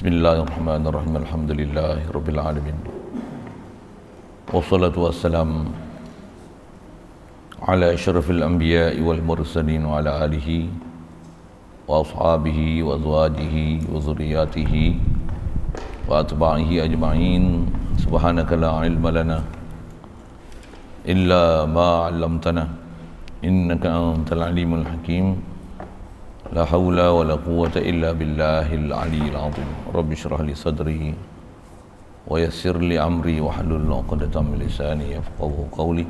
Bismillahirrahmanirrahim. Alhamdulillahirabbil alamin. Wassalatu wassalamu ala asyrafil anbiya'i wal mursalin wa ala alihi wa ashabihi wa azwajihi wa zurriyyatihi wa atba'ihi ajma'in. Subhanaka la ilma lana illa ma 'allamtana innaka antal alimul hakim. La hawla wa la quwwata illa billahil aliyyil azim. Rabbi shrah li sadri wa yassir li amri wa hlul 'uqdatam min lisani yafqahu qawli.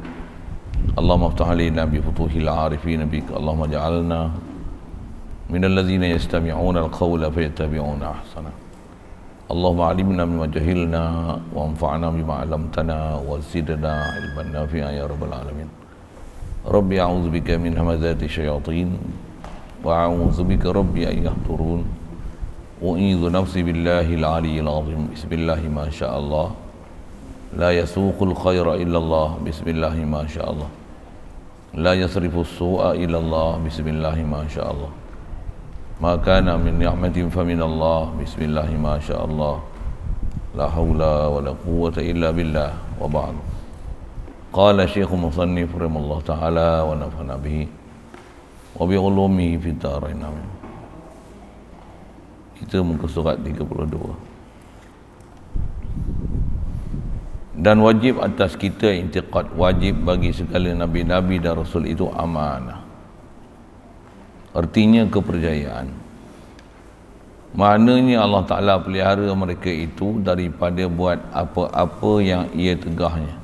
Allahumma iftah alaina bi futuhil 'arifin bik. Allahumma ja'alna minal ladzina yastami'una al-qawla fayattabi'una ahsana. Allahumma 'allimna mimma jahilna wa anfa'na bima 'allamtana wa zidna 'ilman nafi'an ya rabbal alamin. Rabbi a'udzu bika min hamazati syayatin wa a'udzu bika rabbi an yahdurun. U'idzu nafsi billahil aliyyil azim. Bismillahi ma sya'allah. La yasuqul khaira illa Allah. Bismillahi ma sya'allah. La yasrifu as-su'a illa Allah. Bismillahi ma sya'allah. Ma kana min ni'matin fa min Allah. Bismillahi ma sya'allah. La haula wa la quwwata illa billah. Wa ba'd. Qala Syekh Musannif rahimallahu ta'ala wa nafa'ana bihi wa bi ulumihi fid dharain amin. Kita muka surat 32. Dan wajib atas kita i'tiqad, wajib bagi segala nabi-nabi dan rasul itu amanah. Artinya kepercayaan. Maknanya Allah Ta'ala pelihara mereka itu daripada buat apa-apa yang ia tegahnya,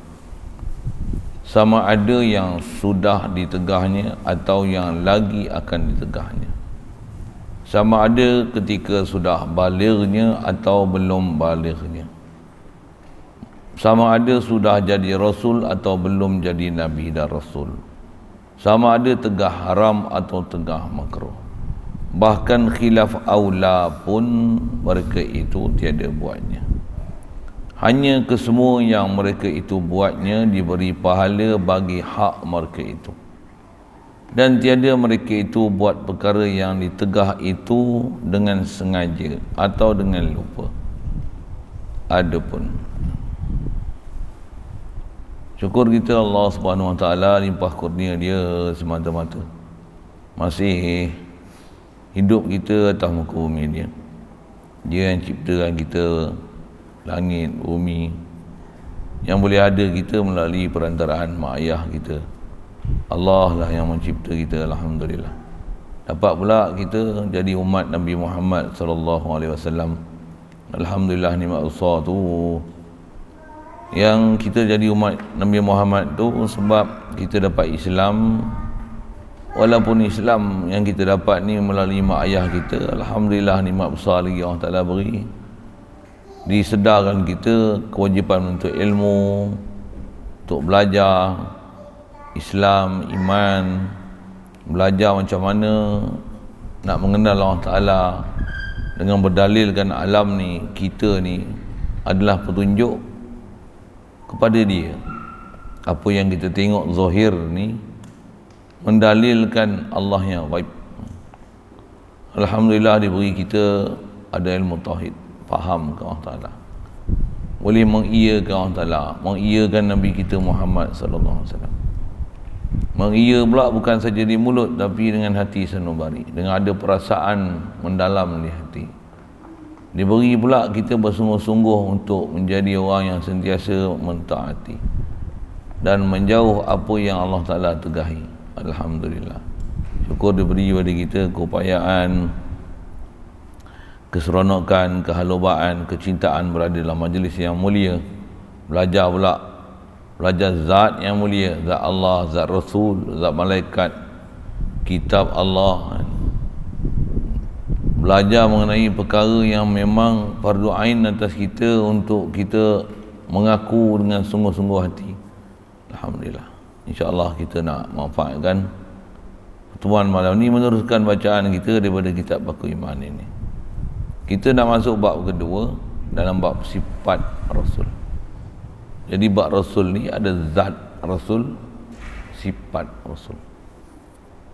sama ada yang sudah ditegahnya atau yang lagi akan ditegahnya, sama ada ketika sudah balighnya atau belum balighnya, sama ada sudah jadi rasul atau belum jadi nabi dan rasul, sama ada tegah haram atau tegah makruh, bahkan khilaf aula pun mereka itu tiada buatnya. Hanya kesemua yang mereka itu buatnya diberi pahala bagi hak mereka itu, dan tiada mereka itu buat perkara yang ditegah itu dengan sengaja atau dengan lupa. Adapun syukur kita Allah Subhanahu Wa Taala limpah kurnia dia semata-mata masih hidup kita atas muka bumi dia. Dia yang ciptakan kita, langit, bumi, yang boleh ada kita melalui perantaraan mak ayah kita. Allah lah yang mencipta kita, alhamdulillah. Dapat pula kita jadi umat Nabi Muhammad sallallahu alaihi wasallam. Alhamdulillah, nikmat besar tu yang kita jadi umat Nabi Muhammad tu sebab kita dapat Islam. Walaupun Islam yang kita dapat ni melalui mak ayah kita, alhamdulillah, nikmat besar lagi Allah Ta'ala beri. Disedarkan kita kewajipan untuk ilmu, untuk belajar Islam, iman, belajar macam mana nak mengenal Allah Ta'ala dengan berdalilkan alam ni, kita ni adalah petunjuk kepada dia. Apa yang kita tengok zahir ni mendalilkan Allah yang ghaib. Alhamdulillah diberi kita ada ilmu tauhid, faham ke Allah Ta'ala, boleh mengiyakan Allah Ta'ala, mengiyakan Nabi kita Muhammad sallallahu alaihi wasallam. Mengiya pula bukan saja di mulut tapi dengan hati sanubari, dengan ada perasaan mendalam di hati. Diberi pula kita bersungguh-sungguh untuk menjadi orang yang sentiasa mentaati dan menjauh apa yang Allah Ta'ala tegahi. Alhamdulillah, syukur diberi pada kita keupayaan, keseronokan, kehalubaan, kecintaan berada dalam majlis yang mulia. Belajar pula, belajar zat yang mulia, zat Allah, zat Rasul, zat malaikat, kitab Allah. Belajar mengenai perkara yang memang fardu ain atas kita untuk kita mengaku dengan sungguh-sungguh hati. Alhamdulillah, insya-Allah kita nak manfaatkan pertemuan malam ni, meneruskan bacaan kita daripada kitab Baku Iman ini. Kita nak masuk bab kedua dalam bab sifat Rasul. Jadi bab Rasul ni ada zat Rasul, sifat Rasul.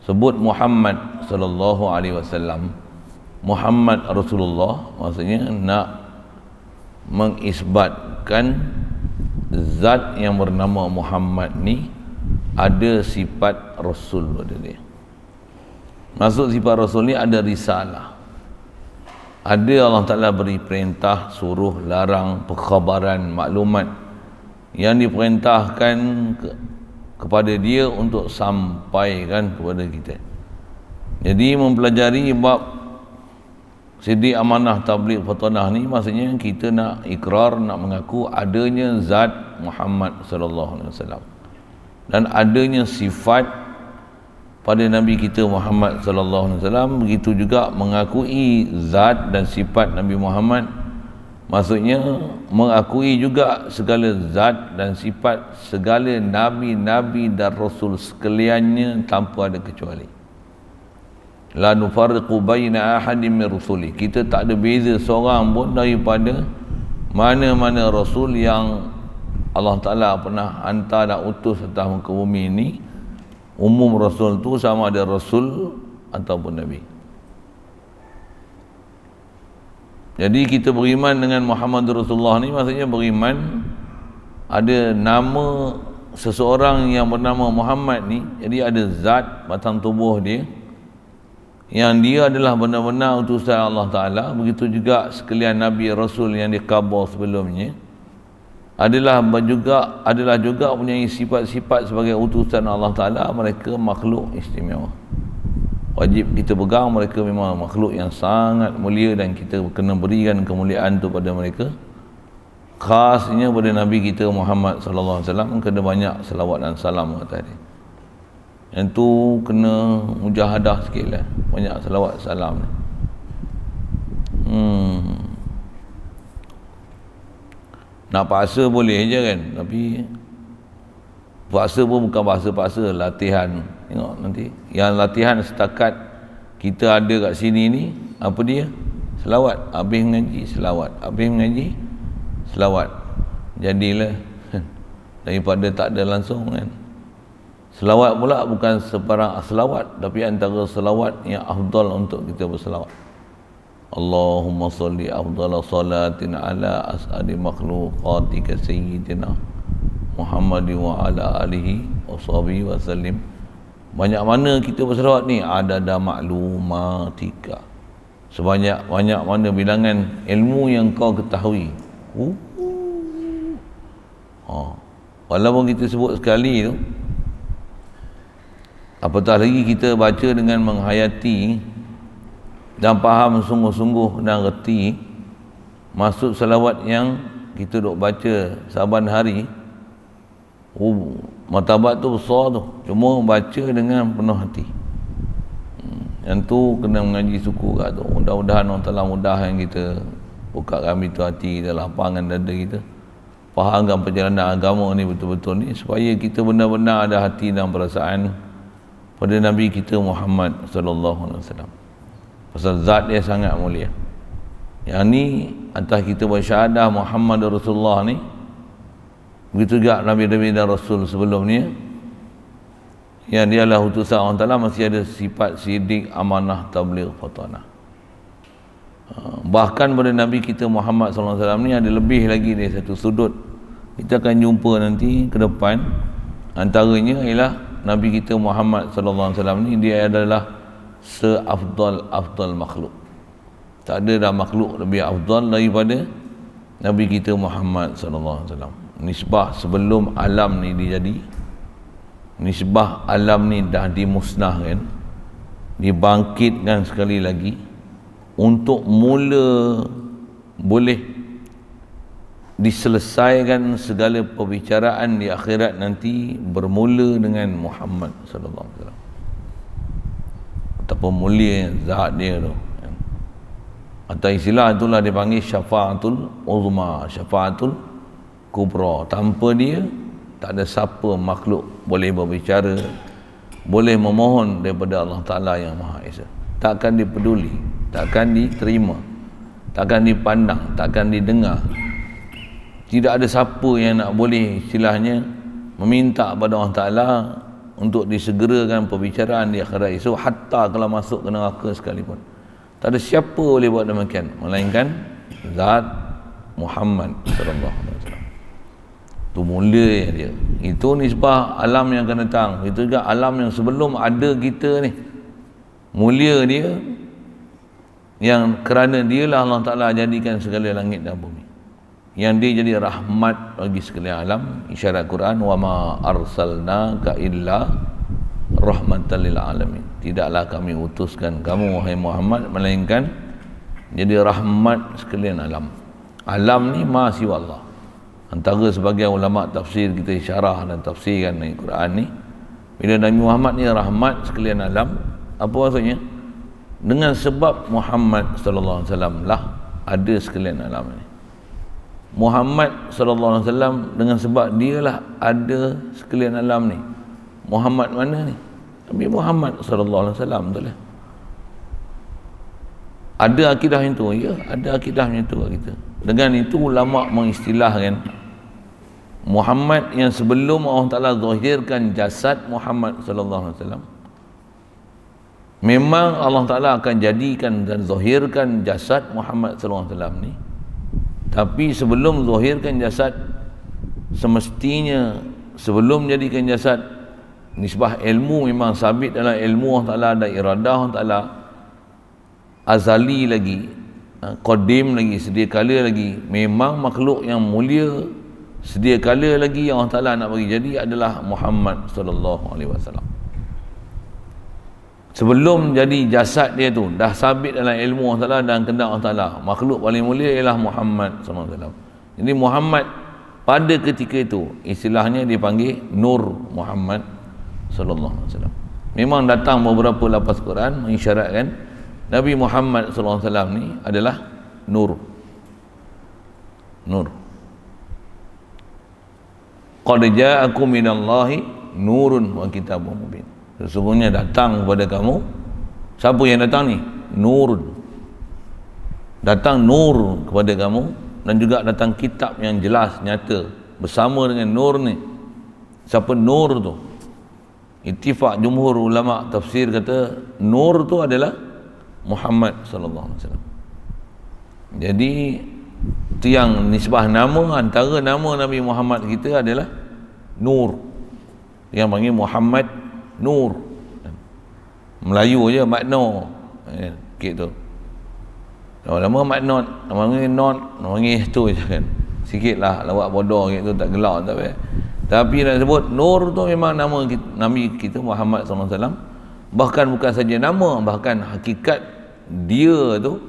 Sebut Muhammad sallallahu alaihi wasallam, Muhammad Rasulullah, maksudnya nak mengisbatkan zat yang bernama Muhammad ni ada sifat Rasul pada dia. Maksud sifat Rasul ni ada risalah, ada Allah Ta'ala beri perintah, suruh, larang, perkhabaran, maklumat yang diperintahkan kepada dia untuk sampaikan kepada kita. Jadi mempelajari bab Siddiq, amanah, tabligh, fatanah ni maksudnya kita nak ikrar, nak mengaku adanya zat Muhammad sallallahu alaihi wasallam dan adanya sifat pada Nabi kita Muhammad sallallahu alaihi wasallam. Begitu juga mengakui zat dan sifat Nabi Muhammad, maksudnya mengakui juga segala zat dan sifat segala nabi-nabi dan rasul sekaliannya tanpa ada kecuali. La nufarriqu baina ahadin min rusuli, kita tak ada beza seorang pun daripada mana-mana rasul yang Allah Ta'ala pernah hantar dan utus atas muka bumi ini. Umum rasul tu sama ada rasul ataupun nabi. Jadi kita beriman dengan Muhammad Rasulullah ni maksudnya beriman ada nama seseorang yang bernama Muhammad ni. Jadi ada zat batang tubuh dia yang dia adalah benar-benar utusan Allah Ta'ala. Begitu juga sekalian Nabi Rasul yang dikhabar sebelumnya adalah juga mempunyai sifat-sifat sebagai utusan Allah Ta'ala. Mereka makhluk istimewa, wajib kita pegang. Mereka memang makhluk yang sangat mulia dan kita kena berikan kemuliaan tu pada mereka. Khasnya pada Nabi kita Muhammad sallallahu alaihi wasallam kena banyak selawat dan salam atas dia. Yang tu kena mujahadah sikit lah, banyak selawat salam ni. Nak paksa boleh je kan, tapi paksa pun bukan paksa, latihan. Tengok nanti yang latihan setakat kita ada kat sini ni, apa dia? Selawat, habis mengaji selawat, habis mengaji selawat. Jadilah daripada tak ada langsung kan. Selawat pula bukan sebarang selawat, tapi antara selawat yang afdal untuk kita berselawat. Allahumma salli afdala salatin ala as'adi makhluqatika sayyidina Muhammad wa ala alihi wa sahbihi wa sallim. Banyak mana kita berselawat ni? Adada maklumatika, sebanyak-banyak mana bilangan ilmu yang kau ketahui. Walaupun kita sebut sekali tu, apatah lagi kita baca dengan menghayati dan faham sungguh-sungguh dan reti maksud selawat yang kita duk baca saban hari. Martabat tu besar tu, cuma baca dengan penuh hati. Yang tu kena mengaji suku kat tu. Mudah-mudahan Allah Ta'ala mudahkan kita, bukakan pintu hati kita, lapangkan dada kita, fahamkan perjalanan agama ni betul-betul ni, supaya kita benar-benar ada hati dan perasaan pada Nabi kita Muhammad sallallahu alaihi wasallam. Pasal zat dia sangat mulia. Yang ni atas kita bersyahadah Muhammad Rasulullah ni, begitu juga Nabi-Nabi dan Rasul sebelumnya yang dia adalah utusan Allah Ta'ala, masih ada sifat siddiq, amanah, tabligh, fatanah. Bahkan pada Nabi kita Muhammad sallallahu alaihi wasallam ni ada lebih lagi dari satu sudut. Kita akan jumpa nanti ke depan. Antaranya ialah Nabi kita Muhammad sallallahu alaihi wasallam ni dia adalah seafdal makhluk. Tak ada dah makhluk lebih afdal daripada Nabi kita Muhammad sallallahu alaihi wasallam. Nisbah sebelum alam ni dijadi, nisbah alam ni dah dimusnahkan, dibangkitkan sekali lagi untuk mula boleh diselesaikan segala perbicaraan di akhirat nanti, bermula dengan Muhammad sallallahu alaihi wasallam. Betapa mulia zat dia tu. Atau istilah itulah dipanggil syafaatul uzma, syafaatul kubra. Tanpa dia tak ada siapa makhluk boleh berbicara, boleh memohon daripada Allah Ta'ala yang Maha Esa. Takkan dipeduli, takkan diterima, takkan dipandang, takkan didengar. Tidak ada siapa yang nak boleh istilahnya meminta kepada Allah Ta'ala untuk disegerakan perbicaraan di akhirat esok, hatta kalau masuk ke neraka sekalipun. Tak ada siapa boleh buat demikian melainkan zat Muhammad sallallahu alaihi wasallam. Tu mulia dia. Itu nisbah alam yang akan datang. Itu juga alam yang sebelum ada kita ni. Mulia dia yang kerana dialah Allah Ta'ala jadikan segala langit dan bumi. Yang dia jadi rahmat bagi sekalian alam. Isyarat Quran, wa ma arsalnaka illa rahmatan lil alamin. Tidaklah kami utuskan kamu wahai Muhammad melainkan jadi rahmat sekalian alam. Alam ni ma siwa Allah. Antara sebagian ulama tafsir kita syarah dan tafsirkan di Quran ni, bila Nabi Muhammad ni rahmat sekalian alam, apa maksudnya? Dengan sebab Muhammad sallallahu alaihi wasallam lah ada sekalian alam ni. Muhammad sallallahu alaihi wasallam dengan sebab dialah ada sekalian alam ni. Muhammad mana ni? Nabi Muhammad sallallahu alaihi wasallam tu lah. Ada akidah itu, ya, ada akidah itu kita. Dengan itu ulama mengistilahkan Muhammad yang sebelum Allah Taala zahirkan jasad Muhammad sallallahu alaihi wasallam. Memang Allah Taala akan jadikan dan zahirkan jasad Muhammad sallallahu alaihi wasallam ni. Tapi sebelum zahirkan jasad, semestinya sebelum jadikan jasad, nisbah ilmu memang sabit dalam ilmu Allah Ta'ala dan iradah Allah Ta'ala azali lagi, qadim lagi, sedia kala lagi. Memang makhluk yang mulia sedia kala lagi yang Allah Ta'ala nak bagi jadi adalah Muhammad sallallahu alaihi wasallam. Sebelum jadi jasad dia tu dah sabit dalam ilmu Allah Ta'ala dan kehendak Allah Ta'ala, makhluk paling mulia ialah Muhammad sallallahu alaihi wasallam. Jadi Muhammad pada ketika itu istilahnya dipanggil Nur Muhammad sallallahu alaihi wasallam. Memang datang beberapa lafaz Quran mengisyaratkan Nabi Muhammad sallallahu alaihi wasallam ni adalah nur. Nur. Qad ja'akum minallahi nurun wa kitabun mubin. Sesungguhnya datang kepada kamu, siapa yang datang ni? Nurun. Datang nur kepada kamu dan juga datang kitab yang jelas, nyata bersama dengan nur ni. Siapa nur tu? Ittifaq jumhur ulama tafsir kata nur tu adalah Muhammad sallallahu alaihi wasallam. Jadi tiang nisbah nama, antara nama Nabi Muhammad kita adalah Nur. Yang panggil Muhammad Nur. Melayu je makno. Gitu. Lama-lama maknot, panggil not, panggil tu je kan. Sikitlah lawak bodoh gitu, tak gelak tak apa. Tapi nak sebut Nur tu memang nama kita, Nabi kita Muhammad sallallahu alaihi wasallam. Bahkan bukan saja nama, bahkan hakikat dia tu,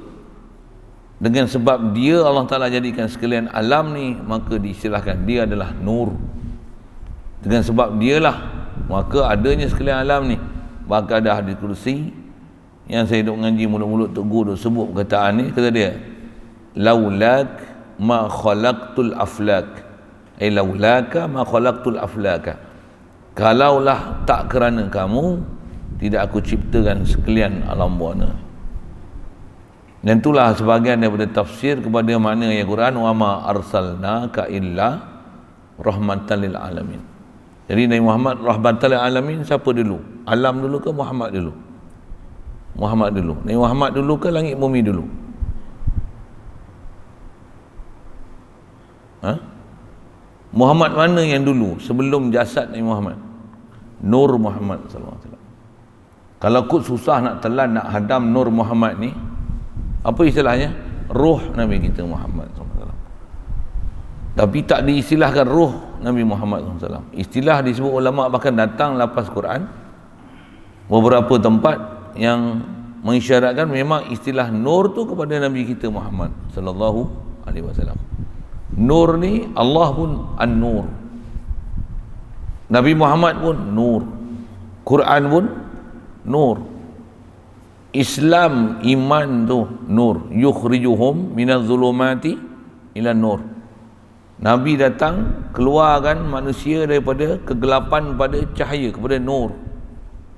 dengan sebab dia Allah Ta'ala jadikan sekalian alam ni, maka diistilahkan dia adalah Nur. Dengan sebab dialah maka adanya sekalian alam ni. Bahkan ada hadis kursi yang saya duk ngaji mulut-mulut Tok Guru duk sebut perkataan ni, kata dia laulak ma khalaqtul aflak, ai laulaka ma khalaqtul aflaka, kalaulah tak kerana kamu tidak aku ciptakan sekalian alam buana. Dan itulah sebahagian daripada tafsir kepada makna ayat Quran, wa ma arsalnaka illa rahmatan lil alamin. Jadi Nabi Muhammad rahmatan lil alamin siapa dulu? Alam dulu ke Muhammad dulu? Muhammad dulu. Nabi Muhammad dulu ke langit bumi dulu? Ha? Muhammad mana yang dulu sebelum jasad Nabi Muhammad? Nur Muhammad sallallahu alaihi wasallam. Kalau kut susah nak telan, nak hadam Nur Muhammad ni, apa istilahnya? Ruh Nabi kita Muhammad SAW. Tapi tak diistilahkan ruh Nabi Muhammad SAW. Istilah disebut ulama, bahkan datang lafaz Quran beberapa tempat yang mengisyaratkan memang istilah nur tu kepada Nabi kita Muhammad sallallahu alaihi wasallam. Nur ni Allah pun An-Nur, Nabi Muhammad pun Nur, Quran pun Nur, Islam iman tu Nur, yukhrijuhum minadh-dhulumati ila nur. Nabi datang keluarkan manusia daripada kegelapan pada cahaya, kepada nur.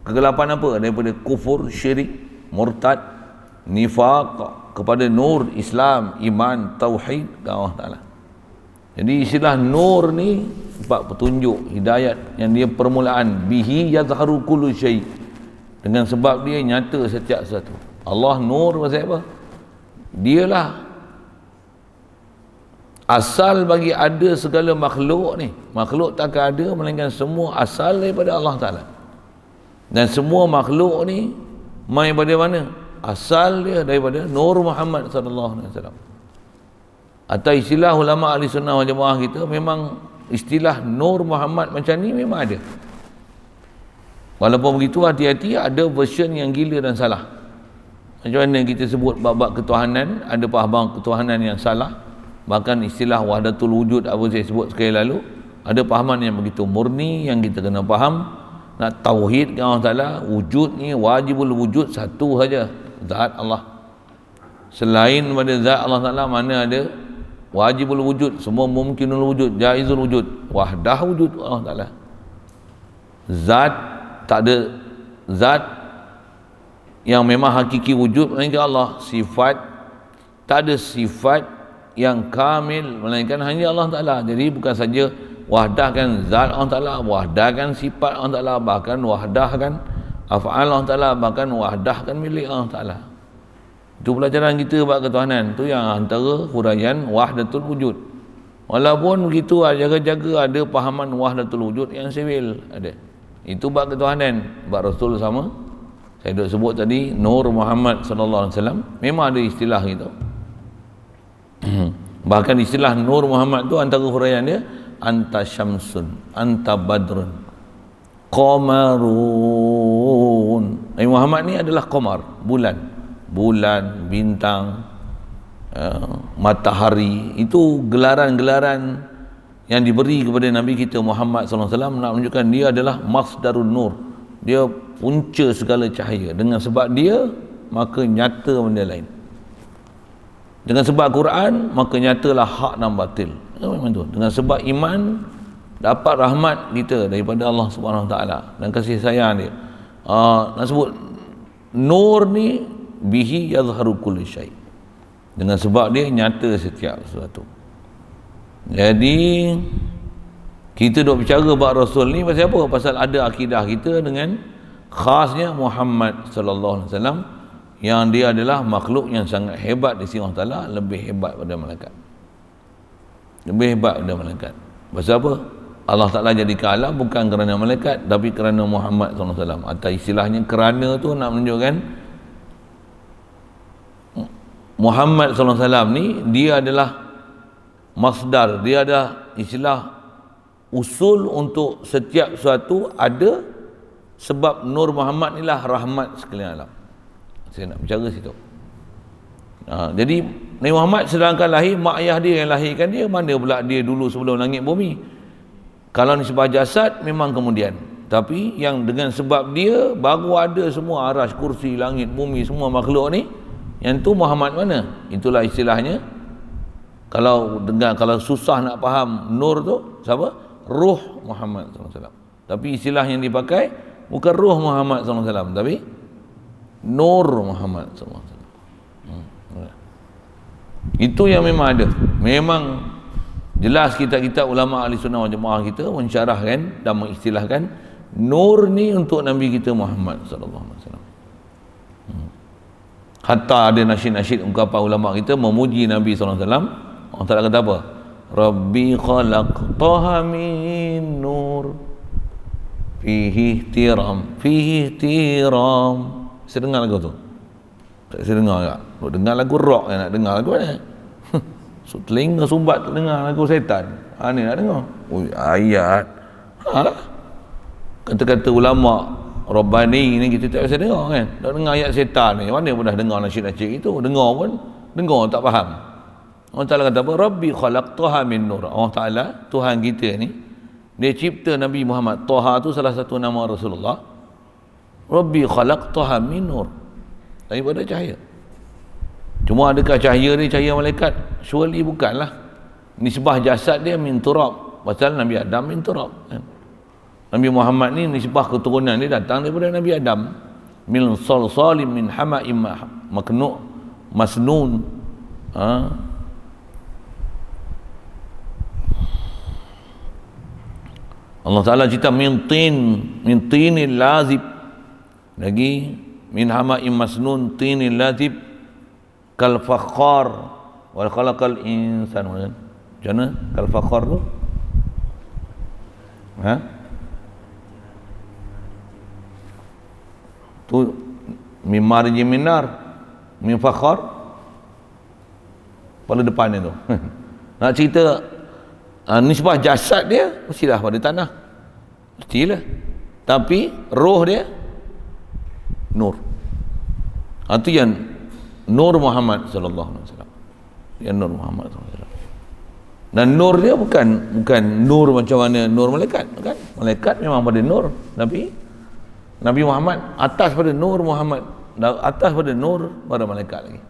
Kegelapan apa? Daripada kufur, syirik, murtad, nifaq, kepada nur Islam, iman, tauhid ke Allah Ta'ala. Jadi istilah nur ni sebab petunjuk, hidayat yang dia permulaan, bihi yazharu kullu syai', dengan sebab dia nyata setiap sesuatu. Allah nur pasal apa? Dialah asal bagi ada segala makhluk ni. Makhluk takkan ada melainkan semua asal daripada Allah Ta'ala. Dan semua makhluk ni mai daripada mana? Asal dia daripada Nur Muhammad sallallahu alaihi wasallam. Atau istilah ulama ahli sunnah wal jamaah kita, memang istilah Nur Muhammad macam ni memang ada. Walaupun begitu, hati-hati, ada version yang gila dan salah. Macam mana kita sebut bab-bab ketuhanan, ada faham ketuhanan yang salah. Bahkan istilah wahdatul wujud apa saya sebut sekali lalu, ada fahaman yang begitu murni yang kita kena faham. Nak tauhid ke Allah Ta'ala, wujud ni wajibul wujud satu saja, zat Allah. Selain pada zat Allah Ta'ala mana ada wajibul wujud, semua mumkinul wujud, jaizul wujud, wahdah wujud Allah Ta'ala. Zat, tak ada zat yang memang hakiki wujud melainkan Allah. Sifat, tak ada sifat yang kamil melainkan hanya Allah Ta'ala. Jadi bukan saja wahdahkan zat Allah Ta'ala, wahdahkan sifat Allah Ta'ala, bahkan wahdahkan af'al Allah Ta'ala, bahkan wahdahkan milik Allah Ta'ala. Itu pelajaran kita bab ketuhanan. Itu yang antara huraian wahdatul wujud. Walaupun begitu, jaga-jaga ada pahaman wahdatul wujud yang sivil ada. Itu bab ketuhanan. Bab Rasul sama. Saya dah sebut tadi, Nur Muhammad sallallahu alaihi wasallam, memang ada istilah gitu. Bahkan istilah Nur Muhammad tu antara huraian dia, anta syamsun, anta badrun, qamarun. Nabi Muhammad ni adalah qamar, bulan, bintang, matahari. Itu gelaran-gelaran yang diberi kepada Nabi kita Muhammad sallallahu alaihi wasallam nak menunjukkan dia adalah masdarun nur. Dia punca segala cahaya. Dengan sebab dia, maka nyata benda lain. Dengan sebab Quran, maka nyatalah hak dan batil. Memang tu. Dengan sebab iman, dapat rahmat kita daripada Allah Subhanahu Wa Taala dan kasih sayang dia. Nak sebut nur ni, bihi yazharu kulli syai. Dengan sebab dia nyata setiap sesuatu. Jadi kita duk bicara bab Rasul ni pasal apa? Pasal ada akidah kita dengan khasnya Muhammad sallallahu alaihi wasallam, yang dia adalah makhluk yang sangat hebat di sisi Allah Taala, lebih hebat pada malaikat. Lebih hebat daripada malaikat. Pasal apa? Allah Ta'ala jadikan alam bukan kerana malaikat, tapi kerana Muhammad SAW. Atau istilahnya kerana tu nak menunjukkan Muhammad SAW ni, dia adalah masdar, dia ada istilah usul untuk setiap sesuatu ada, sebab Nur Muhammad inilah rahmat sekalian alam. Saya nak bicara situ. Jadi Nabi Muhammad sedangkan lahir, mak ayah dia yang lahirkan dia, mana pula dia dulu sebelum langit bumi? Kalau nisbah jasad memang kemudian, tapi yang dengan sebab dia baru ada semua arash, kursi, langit, bumi, semua makhluk ni. Yang tu Muhammad mana? Itulah istilahnya. Kalau dengar, kalau susah nak faham nur tu, siapa? Ruh Muhammad SAW. Tapi istilah yang dipakai bukan ruh Muhammad SAW, tapi nur Muhammad SAW. Itu yang memang ada. Memang jelas kitab-kitab ulama ahli sunnah wal jamaah kita mensyarahkan dan mengistilahkan nur ni untuk Nabi kita Muhammad sallallahu alaihi wasallam. Hatta ada nasyid-nasyid ungkapan ulama kita memuji Nabi sallallahu alaihi wasallam. Allah Taala kata apa? Rabbi khalaqtaha min nur fihi ihtiram. Saya dengar lagu tu. Tak saya dengar tak? Nak dengar lagu rock, nak dengar lagu mana? So, telinga sumbat tak dengar lagu setan. Ni nak dengar. Ayat. Kata-kata ulama Rabbani ni kita tak biasa dengar kan. Nak dengar ayat setan ni. Mana pun dah dengar nasyid-nasyid itu. Dengar pun, dengar tak faham. Allah Ta'ala kata apa? Rabbi khalaqtaha min nur. Allah Ta'ala, Tuhan kita ni, dia cipta Nabi Muhammad. Taha tu salah satu nama Rasulullah. Rabbi khalaqtaha min nur. Daripada cahaya. Cuma adakah cahaya ni cahaya malaikat? Surely bukanlah. Nisbah jasad dia min turab. Pasal Nabi Adam min turab. Nabi Muhammad ni nisbah keturunan dia datang daripada Nabi Adam. Min salsalim min hama'im maknu' masnun. Allah Ta'ala cerita min tinil lazib. Lagi min hama'im masnun tinil latib kal fakhar wa khalaqal insan. Macam mana kal fakhar tu? Tu min marji minar min fakhar pada depannya tu. Nak cerita nisbah jasad dia mestilah pada tanah, mestilah, tapi roh dia nur. Itu yang nur Muhammad sallallahu alaihi wasallam. Yang nur Muhammad sallallahu alaihi wasallam. Dan nur dia bukan nur macam mana nur malaikat, kan? Malaikat memang pada nur, tapi Nabi Muhammad atas pada nur Muhammad, atas pada nur pada malaikat lagi.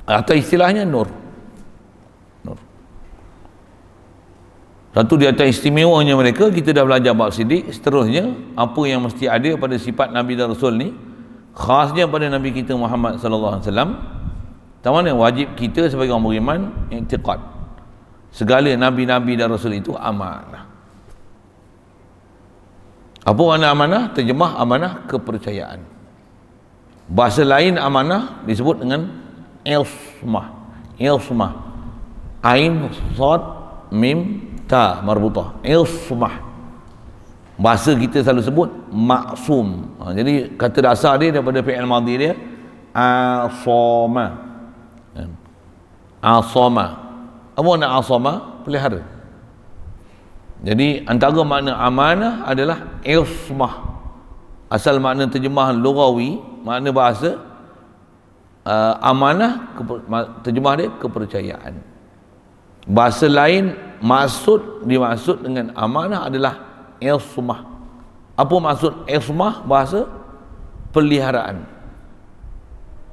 Atau istilahnya nur. Satu di atas istimewanya mereka, kita dah belajar bab sidik. Seterusnya, apa yang mesti ada pada sifat Nabi dan Rasul ni, khasnya pada Nabi kita Muhammad sallallahu alaihi wasallam. Tahu mana wajib kita sebagai orang beriman i'tiqad. Segala nabi-nabi dan rasul itu amanah. Apa makna amanah? Terjemah amanah kepercayaan. Bahasa lain amanah disebut dengan ismah. Ismah. Ain, sad, mim, ta marbutah. Ismah. Bahasa kita selalu sebut maksum. Jadi kata dasar dia daripada fi'il madhi dia asama. Asama. Apa makna asama? Pelihara. Jadi antara makna amanah adalah ismah. Asal makna terjemahan lughawi, makna bahasa amanah, terjemah dia kepercayaan. Bahasa lain dimaksud dengan amanah adalah ismah. Apa maksud ismah? Bahasa peliharaan.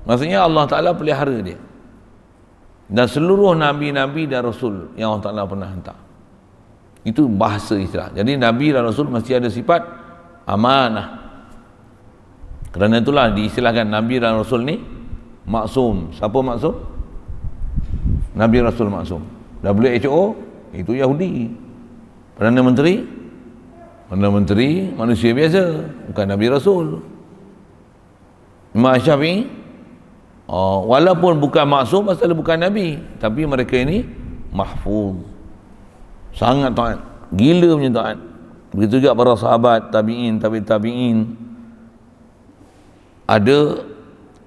Maksudnya Allah Ta'ala pelihara dia. Dan seluruh nabi-nabi dan rasul yang Allah Ta'ala pernah hantar. Itu bahasa istilah. Jadi nabi dan rasul mesti ada sifat amanah. Kerana itulah diistilahkan nabi dan rasul ni maksum. Siapa maksum? Nabi rasul maksum. WHO itu Yahudi. Perdana Menteri manusia biasa, bukan nabi rasul. Imam Syafi'i walaupun bukan maksum pasal bukan nabi, tapi mereka ini mahfuz, sangat taat, gila punya taat. Begitu juga para sahabat, tabi'in, tabi'in. Ada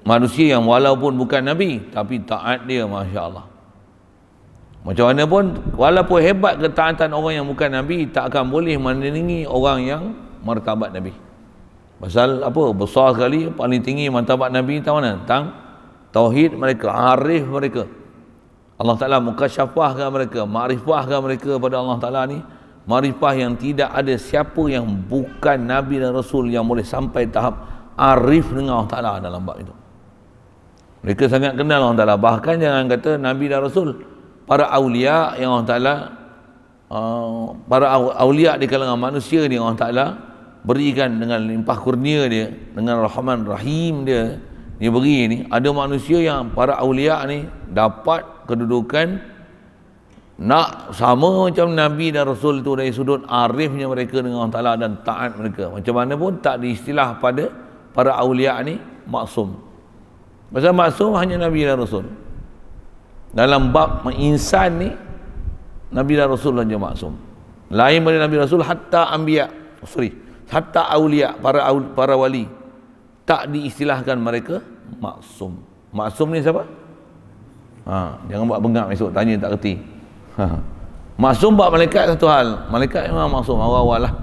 manusia yang walaupun bukan nabi tapi taat dia, Masya Allah. Macam mana pun, walaupun hebat ketaatan orang yang bukan nabi, tak akan boleh menandingi orang yang martabat nabi. Pasal apa? Besar sekali, paling tinggi martabat nabi tahu mana? Tentang tauhid mereka, arif mereka. Allah Ta'ala mukasyafahkan mereka, ma'rifahkan mereka pada Allah Ta'ala ni, ma'rifah yang tidak ada siapa yang bukan Nabi dan Rasul yang boleh sampai tahap arif dengan Allah Ta'ala dalam bab itu. Mereka sangat kenal Allah Ta'ala. Bahkan jangan kata Nabi dan Rasul, para awliya yang Allah Ta'ala para awliya di kalangan manusia ni Allah Ta'ala berikan dengan limpah kurnia dia, dengan Rahman Rahim dia beri ni. Ada manusia yang para awliya ni dapat kedudukan nak sama macam Nabi dan Rasul itu dari sudut arifnya mereka dengan Allah Ta'ala dan taat mereka. Macam mana pun tak diistilah pada para awliya ni maksum. Pasal maksum hanya Nabi dan Rasul. Dalam bab insan ni, Nabi dan Rasul saja maksum. Lain pada Nabi Rasul, hatta anbiya, hatta awliya, para wali, tak diistilahkan mereka maksum. Maksum ni siapa? Jangan buat bengap esok tanya tak kerti. Maksum buat malaikat satu hal. Malaikat memang maksum awal-awal lah.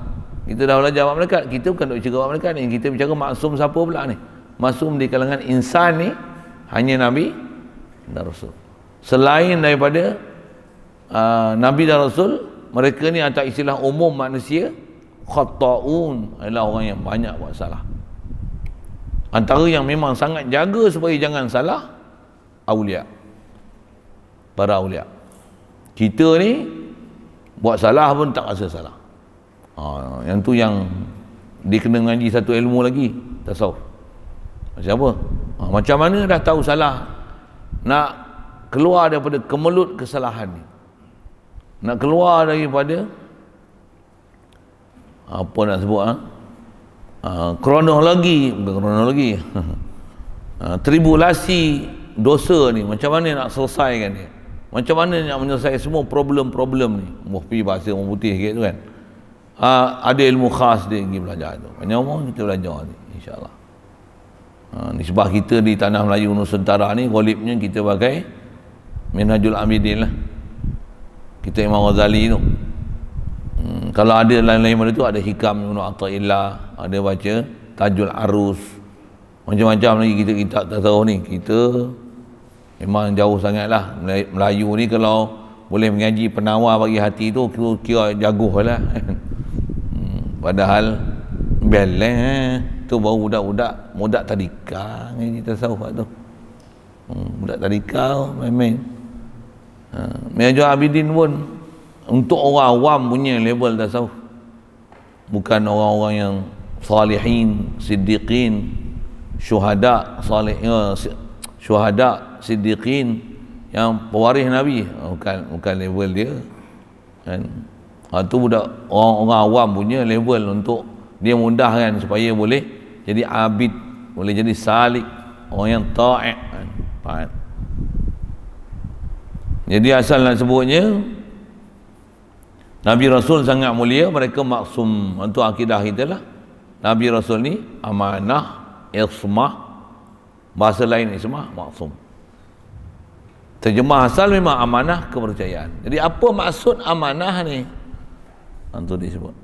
Kita dah belajar buat malaikat. Kita bukan nak bicara buat malaikat ni. Kita bicara maksum siapa pula ni? Maksum di kalangan insan ni hanya Nabi dan Rasul. Selain daripada Nabi dan Rasul, mereka ni atas istilah umum manusia, khata'un adalah orang yang banyak buat salah. Antara yang memang sangat jaga supaya jangan salah, awliya, para awliya. Kita ni buat salah pun tak rasa salah. Yang tu yang dikena ngaji satu ilmu lagi, tasawuf. Macam apa? Macam mana dah tahu salah, nak keluar daripada kemelut kesalahan ni, nak keluar daripada apa nak sebut kronologi, bukan kronologi, tribulasi dosa ni, macam mana nak selesaikan dia, macam mana nak menyelesaikan semua problem-problem ni. Pergi bahasa orang putih sikit tu kan. Ada ilmu khas dia pergi belajar tu. Banyak orang kita belajar ni, insyaAllah. Nisbah kita di tanah Melayu Nusantara ni, ghalibnya kita pakai Minhajul Abidin lah, kita Imam Ghazali tu. Kalau ada lain-lain pada tu, ada Hikam Ibn Atha'illah, ada baca Tajul Arus, macam-macam lagi kita tak tahu ni. Kita memang jauh sangat lah. Melayu ni kalau boleh mengaji penawar bagi hati tu, kira jaguh lah. Padahal beleng tu baru budak tadika ngaji tasawuf tu. Budak tadika main-main. Minhajul Abidin pun untuk orang awam punya level tasawuf, bukan orang-orang yang salihin, siddiqin, syuhada, syuhada, siddiqin yang pewaris Nabi, bukan level dia kan. Tu budak orang awam punya level untuk dia mudahkan supaya boleh jadi abid, boleh jadi salik, orang yang taat kan. Faham? Jadi asal nak sebutnya Nabi Rasul sangat mulia, mereka maksum. Itu akidah kita lah. Nabi Rasul ni amanah, ismah, bahasa lain ismah, maksum. Terjemah asal memang amanah, kepercayaan. Jadi apa maksud amanah ni? Itu disebut.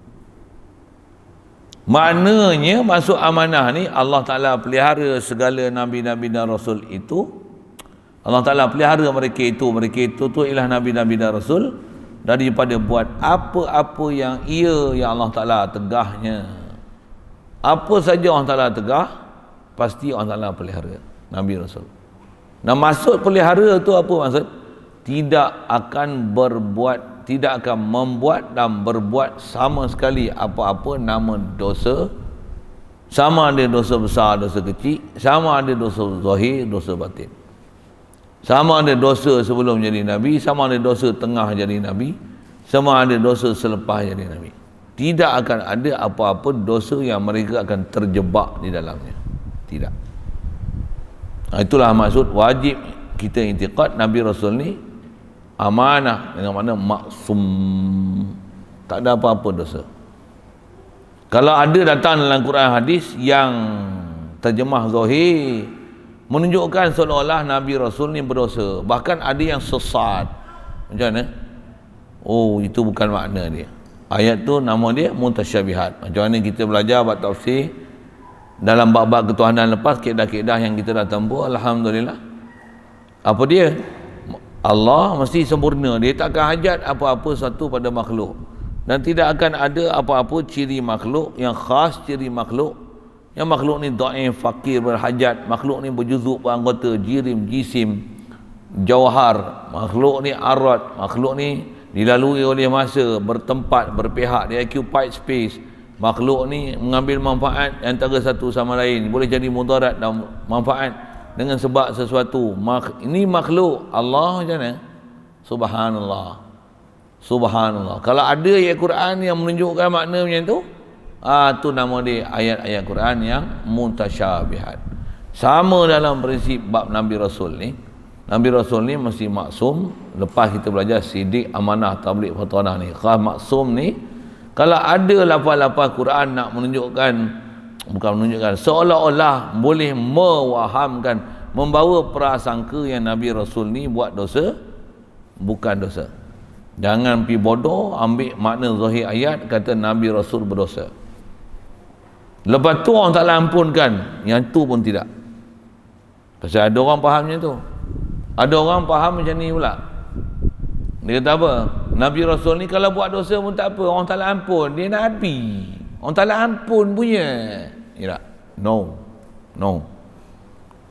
Maknanya maksud amanah ni, Allah Ta'ala pelihara segala Nabi-Nabi dan Rasul itu. Allah Ta'ala pelihara mereka itu tu ialah Nabi-Nabi dan Rasul daripada buat apa-apa yang Allah Ta'ala tegahnya. Apa saja Allah Ta'ala tegah, pasti Allah Ta'ala pelihara Nabi Rasul. Nah, maksud pelihara tu apa maksud? Tidak akan membuat dan berbuat sama sekali apa-apa nama dosa, sama ada dosa besar, dosa kecil, sama ada dosa zahir, dosa batin. Sama ada dosa sebelum jadi Nabi, sama ada dosa tengah jadi Nabi, sama ada dosa selepas jadi Nabi. Tidak akan ada apa-apa dosa yang mereka akan terjebak di dalamnya. Tidak. Itulah maksud wajib kita i'tiqad Nabi Rasul ni amanah, dengan makna maksum, tak ada apa-apa dosa. Kalau ada datang dalam Quran hadis yang terjemah zahir menunjukkan seolah-olah Nabi Rasul ni berdosa, bahkan ada yang sesat, macam mana? Oh, itu bukan makna dia. Ayat tu nama dia mutasyabihat. Macam mana kita belajar bab tafsir dalam bab-bab ketuhanan lepas, kaedah-kaedah yang kita dah tempuh, alhamdulillah. Apa dia? Allah mesti sempurna, dia takkan hajat apa-apa satu pada makhluk, dan tidak akan ada apa-apa ciri makhluk yang khas ciri makhluk. Yang makhluk ni dhaif, fakir, berhajat, makhluk ni berjuzuk, beranggota, jirim, jisim, jauhar, makhluk ni arat, makhluk ni dilalui oleh masa, bertempat, berpihak, dia occupied space. Makhluk ni mengambil manfaat antara satu sama lain, boleh jadi mudarat dan manfaat dengan sebab sesuatu. Ini makhluk Allah macam mana? Subhanallah, subhanallah. Kalau ada ayat Quran yang menunjukkan makna macam tu, tu nama dia ayat-ayat Quran yang mutasyabihat. Sama dalam prinsip bab Nabi Rasul ni. Nabi Rasul ni mesti maksum. Lepas kita belajar sidik, amanah, tabligh, fatanah ni, khas maksum ni, kalau ada lafaz-lafaz Quran nak menunjukkan, bukan menunjukkan, seolah-olah boleh mewahamkan, membawa prasangka yang Nabi Rasul ni buat dosa, bukan dosa. Jangan pergi bodoh ambil makna zahir ayat kata Nabi Rasul berdosa, lepas tu orang tak ampunkan, yang tu pun tidak. Pasal ada orang faham macam tu. Ada orang faham macam ni pula. Dia kata apa? Nabi Rasul ni kalau buat dosa pun tak apa, orang tak ampun. Dia Nabi, orang tak ampun punya. Ya, no,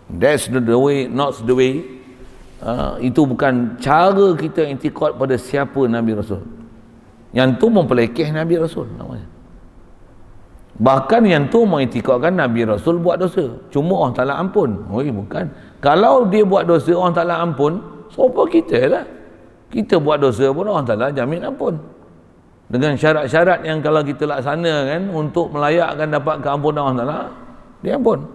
that's the way, not the way. Itu bukan cara kita i'tiqad pada siapa Nabi Rasul. Yang tu mempelekeh Nabi Rasul namanya. Bahkan yang tu mengiktikadkan Nabi Rasul buat dosa, cuma orang tak ampun. Bukan. Kalau dia buat dosa orang tak ampun, siapa kita lah? Kita buat dosa pun orang tak jamin ampun. dengan syarat-syarat yang kalau kita laksanakan untuk melayakkan dapat keampunan Allah Ta'ala, dia ampun.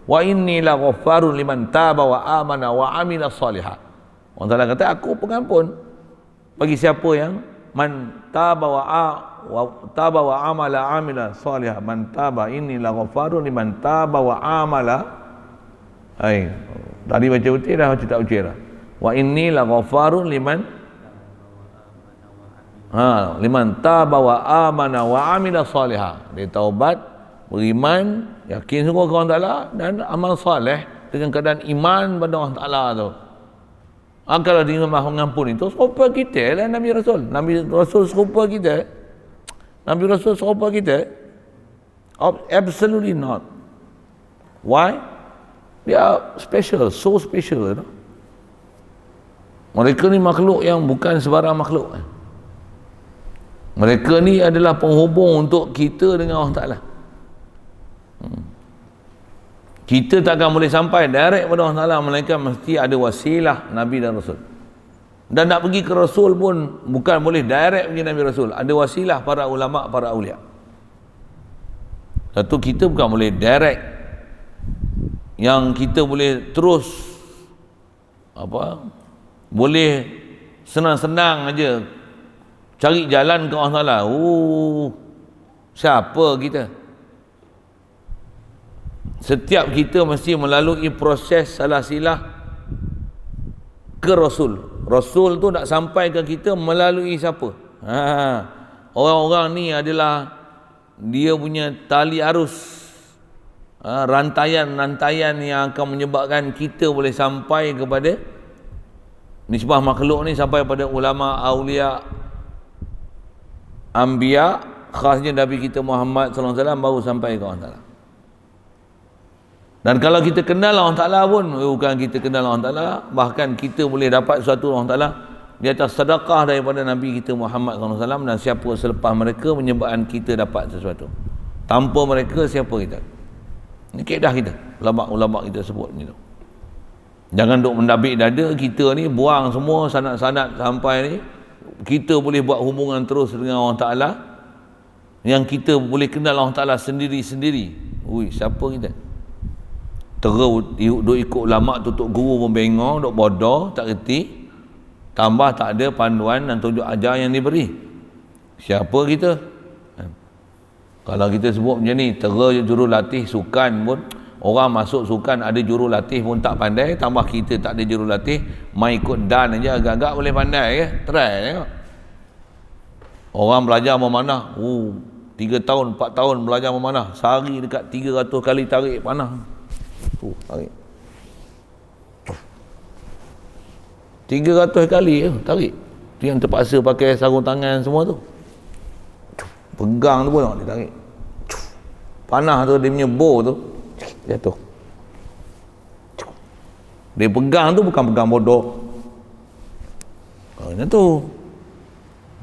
Wa inni la ghaffarun liman taba wa amana wa amila salihah. Allah Ta'ala kata, aku pengampun bagi siapa yang man taba wa amila salihah. Man taba, inni la ghaffarun liman taba wa amala. Tadi baca betul dah, baca tak betul dah. Wa inni la ghaffarun liman taba wa amana wa amila salihah. Dia taubat, beriman, yakin sungguh kepada Allah Ta'ala dan amal saleh dengan keadaan iman pada Allah Ta'ala tu. Kalau dia maha mengampun itu serupa kita lah Nabi Rasul. Nabi Rasul serupa kita. Nabi Rasul serupa kita? Absolutely not. Why? They are special, so special. You know? Mereka ni makhluk yang bukan sebarang makhluk. Mereka ni adalah penghubung untuk kita dengan Allah Ta'ala. Kita takkan boleh sampai direct pada Allah Ta'ala, melainkan mesti ada wasilah Nabi dan Rasul. Dan nak pergi ke Rasul pun bukan boleh direct pergi Nabi Rasul, ada wasilah para ulama, para awliya. Satu, kita bukan boleh direct, yang kita boleh terus boleh senang-senang aja cari jalan ke Allah Ta'ala. Siapa kita? Setiap kita mesti melalui proses salah silah ke Rasul. Rasul tu nak sampai ke kita melalui siapa? Orang-orang ni adalah dia punya tali arus, rantaian-rantaian yang akan menyebabkan kita boleh sampai kepada nisbah makhluk ni, sampai pada ulama, awliya, anbiya, khasnya Nabi kita Muhammad SAW baru sampai ke Allah Ta'ala. Dan kalau kita kenal Allah Ta'ala pun, bukan kita kenal Allah Ta'ala, bahkan kita boleh dapat sesuatu Allah Ta'ala di atas sedekah daripada Nabi kita Muhammad SAW, dan siapa selepas mereka menyebabkan kita dapat sesuatu. Tanpa mereka, siapa kita? Ini kaedah kita, ulama-ulama kita sebut gitu. Jangan duk mendabik dada, kita ni buang semua sanad-sanad sampai ni, kita boleh buat hubungan terus dengan Allah Ta'ala, yang kita boleh kenal Allah Ta'ala sendiri-sendiri. Siapa kita? Terus duk ikut ulama, tutup guru pun bengong, duk bodoh, tak reti, tambah tak ada panduan dan tunjuk ajar yang diberi. Siapa kita? Kalau kita sebut macam ni, terus jurulatih sukan pun, orang masuk sukan ada jurulatih pun tak pandai, tambah kita tak ada jurulatih, main ikut dan aja agak-agak boleh pandai ke? Try tengok. Orang belajar memanah, 3 tahun, 4 tahun belajar memanah, sehari dekat 300 kali tarik panah. Tarik 300 kali tarik. Tu yang terpaksa pakai sarung tangan semua tu, pegang tu pun dia tarik. Panah tu, dia punya bow tu jatuh. Dia pegang tu bukan pegang bodoh. Macam tu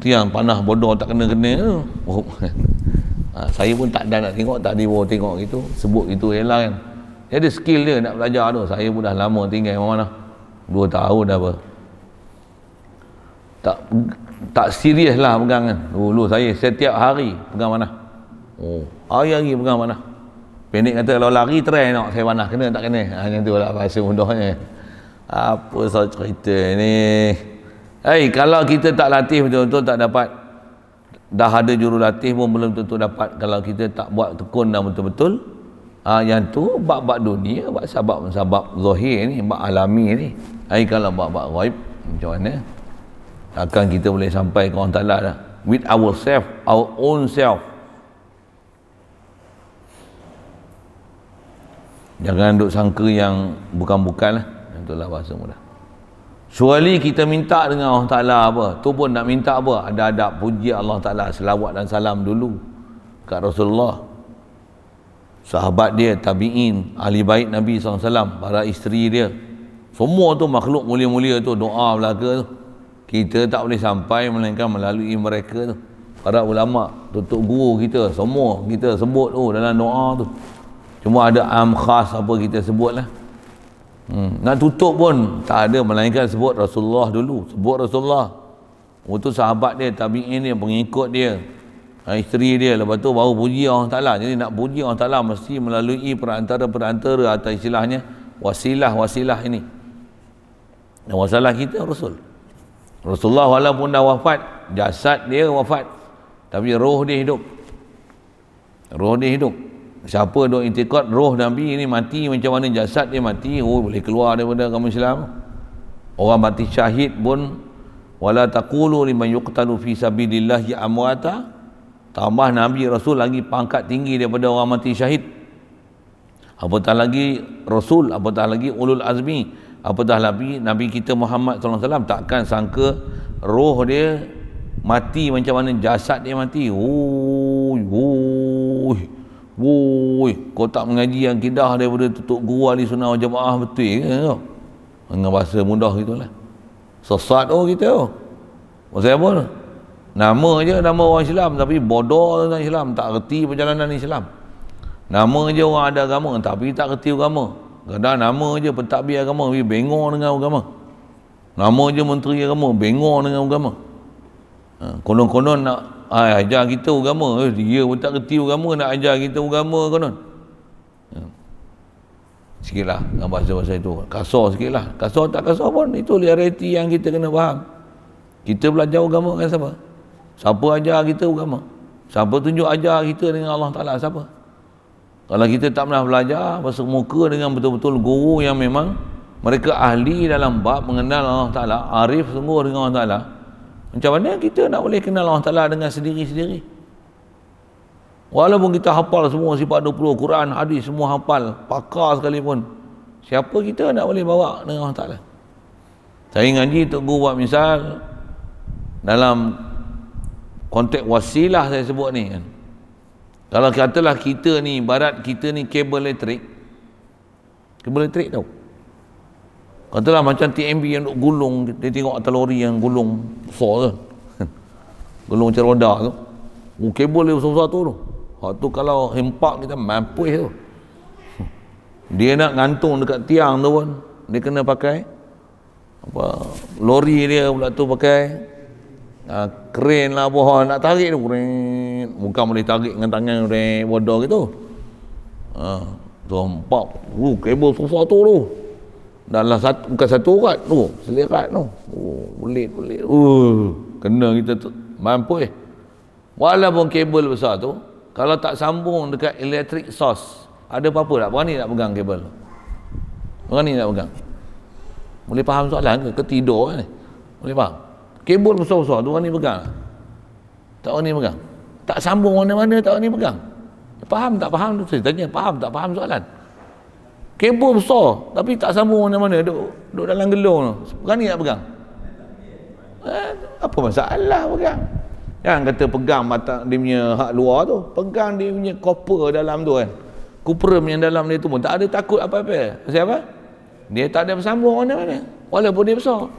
yang panah bodoh tak kena-kena tu. Saya pun tak ada nak tengok, tak ada tengok gitu, sebut gitu elah kan. Dia ada skill dia nak belajar tu. Saya pun dah lama tinggal mana 2 tahun dah apa. Tak serius lah pegang kan. Dulu saya setiap hari pegang mana. Hari-hari pegang mana. Pendek kata kalau lari try nak saya panah kena tak kena. Macam tu lah bahasa mudahnya. Apa soal cerita ni. Kalau kita tak latih betul-betul tak dapat. Dah ada jurulatih pun belum tentu dapat kalau kita tak buat tekun dan betul-betul. Yang tu bab-bab dunia, bab sabab zahir ni, bab alami ni. Kalau bab-bab ghaib macam mana akan kita boleh sampai ke Allah Ta'ala dah with ourselves, our own self. Jangan duk sangka yang bukan-bukan lah. Itulah bahasa mudah. Kecuali kita minta dengan Allah Ta'ala apa, tu pun nak minta apa, ada adab puji Allah Ta'ala, selawat dan salam dulu kat Rasulullah, sahabat dia, tabi'in, ahli bait Nabi SAW, para isteri dia, semua tu makhluk mulia-mulia tu, doa belaka tu kita tak boleh sampai melainkan melalui mereka tu. Para ulama, tutup guru kita, semua kita sebut tu dalam doa tu. Cuma ada am khas apa kita sebut lah. Nak tutup pun tak ada melainkan sebut Rasulullah dulu, sebut Rasulullah. tu sahabat dia, tabi'in dia, pengikut dia, isteri dia, lepas tu baru puji Allah Ta'ala. Jadi nak puji Allah Ta'ala mesti melalui perantara atau istilahnya wasilah ini. Dan wasalah kita Rasulullah walaupun dah wafat, jasad dia wafat, tapi roh dia hidup. Siapa duk intikad roh Nabi ini mati, macam mana jasad dia mati, boleh keluar daripada agama Islam. Orang mati syahid pun, wala taqulu liman yuqtalu fi sabilillahi amwata, tambah Nabi Rasul lagi pangkat tinggi daripada orang mati syahid. Apatah lagi Rasul, apatah lagi ulul azmi, apatah lagi Nabi kita Muhammad SAW. Takkan sangka roh dia mati macam mana jasad dia mati. Kau tak mengaji akidah daripada tutup guru ahli sunnah wal jamaah betul ke kau? Dengan bahasa mudah gitulah. Sesat kita. Pasal apa? Nama je nama orang Islam tapi bodoh tentang Islam, tak reti perjalanan Islam. Nama je orang ada agama tapi tak reti agama. Kadang nama je pentadbir agama tapi bengong dengan agama. Nama je menteri agama, bengong dengan agama. Konon-konon nak ajar kita agama, dia pun tak reti agama, nak ajar kita agama konon. Sikitlah dengan bahasa-bahasa itu, kasar sikitlah. Kasar tak kasar pun, itu realiti yang kita kena faham. Kita belajar agama dengan siapa? Siapa ajar kita agama? Siapa tunjuk ajar kita dengan Allah Ta'ala? Siapa? Kalau kita tak pernah belajar, masuk muka dengan betul-betul guru yang memang mereka ahli dalam bab mengenal Allah Ta'ala, arif sungguh dengan Allah Ta'ala, macam mana kita nak boleh kenal Allah Ta'ala dengan sendiri-sendiri? Walaupun kita hafal semua sifat 20, Quran, hadis semua hafal, pakar sekalipun, siapa kita nak boleh bawa dengan Allah Ta'ala? Saya ngaji Tok Guru buat misal dalam konteks wasilah saya sebut ni kan. Kalau katalah kita ni, barat kita ni kabel elektrik tau. Katalah macam TMB yang duk gulung, dia tengok atas lori yang gulung besar tu. Gulung macam roda tu. Kabel dia besar-besar tu. Hak tu kalau hempak kita mampus tu. Dia nak gantung dekat tiang tu pun, dia kena pakai lori dia pula tu pakai kren lah apa, nak tarik tu bukan boleh tarik dengan tangan bodoh gitu. Tu hempak kabel besar tu. Dalam bukan satu urat tu, selirat tu. Belit. Kena kita tu mampus. Walaupun kabel besar tu, kalau tak sambung dekat electric source, ada apa-apa tak? Berani tak pegang kabel? Berani tak pegang? Boleh faham soalan ke? Ketidur ni. Boleh faham? Kabel besar-besar tu berani pegang? Tak berani pegang? Tak sambung mana-mana tak berani pegang? Faham tak faham tu? Saya tanya, faham tak faham soalan? Kabel besar tapi tak sambung mana-mana, duduk dalam gelung tu. Berani tak pegang? Apa masalah pegang? Yang kata pegang mata dia punya hak luar tu, pegang dia punya copper dalam tu kan. Kuprum yang dalam dia tu pun tak ada takut apa-apa. Pasal apa? Dia tak ada bersambung mana-mana. Walaupun dia besar.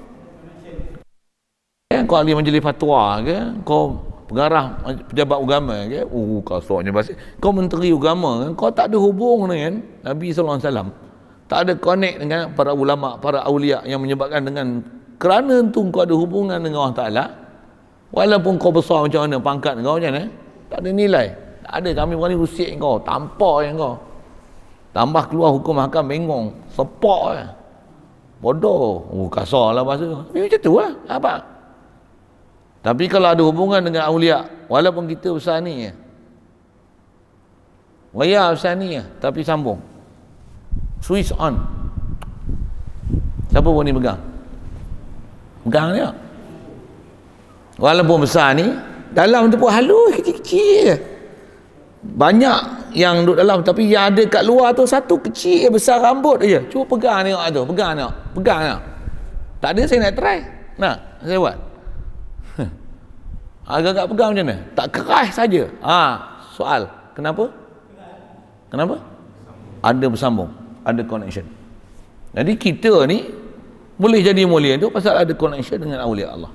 Kau ahli majlis fatwa ke? Kau pengarah pejabat agama ke? Kasarnya bahasa. Kau menteri agama kan? Kau tak ada hubung dengan Nabi SAW. Tak ada connect dengan para ulama, para awliya yang menyebabkan dengan kerana tu kau ada hubungan dengan Allah Ta'ala. Walaupun kau besar macam mana pangkat kau macam mana, tak ada nilai. Tak ada, kami berani usik kau, tampar yang kau. Tambah keluar hukum hakam bengong, sepak je. Bodoh. Kasar lah bahasa tu. Macam tu lah. Apa? Tapi kalau ada hubungan dengan awliya, walaupun kita besar ni wayar besar ni tapi sambung. Switch on. Siapa berani pegang? Pegang dia. Walaupun besar ni, dalam tu pun halus, kecil-kecil je. Banyak yang duduk dalam, tapi yang ada kat luar tu satu kecil, besar rambut je. Cuba pegang tengok tu, pegang tengok. Tak ada, saya nak try. Nak, saya buat. Agak-agak pegang macam mana? Tak keras saja. Soal. Kenapa? Ada bersambung, ada connection. Jadi kita ni boleh jadi mulia tu pasal ada connection dengan awliya Allah,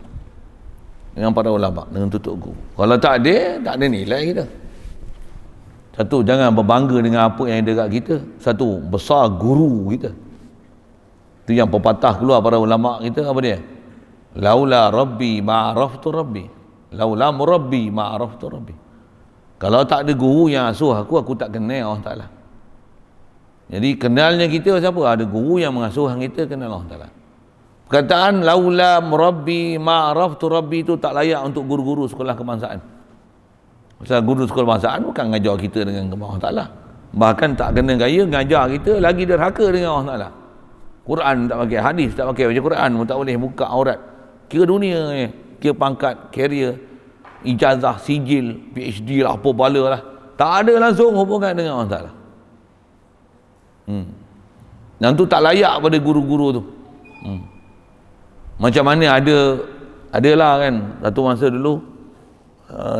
dengan para ulama, dengan tutup guru. Kalau tak ada nilai kita. Satu, jangan berbangga dengan apa yang ada dekat kita. Satu, besar guru kita. Itu yang pepatah keluar para ulama kita, apa dia? Laula rabbi ma'araftu rabbi. Laula murabbi ma'araftu rabbi. Kalau tak ada guru yang asuh aku tak kenal Allah Ta'ala. Jadi kenalnya kita siapa? Ada guru yang mengasuh kita, kenal Allah Ta'ala. Perkataan laula murabbi ma'araftu rabbi itu tak layak untuk guru-guru sekolah kebangsaan. Pasal guru sekolah kebangsaan bukan ngajar kita dengan Allah Ta'ala. Bahkan tak kena gaya ngajar kita lagi derhaka dengan Allah Ta'ala. Quran tak pakai, hadis tak pakai, baca Quran pun tak boleh buka aurat. Kira dunia ni, kira pangkat, karier, ijazah, sijil, PhD lah, apa bala lah. Tak ada langsung hubungan dengan Allah Ta'ala. Dan tu tak layak pada guru-guru tu. Macam mana adalah kan, satu masa dulu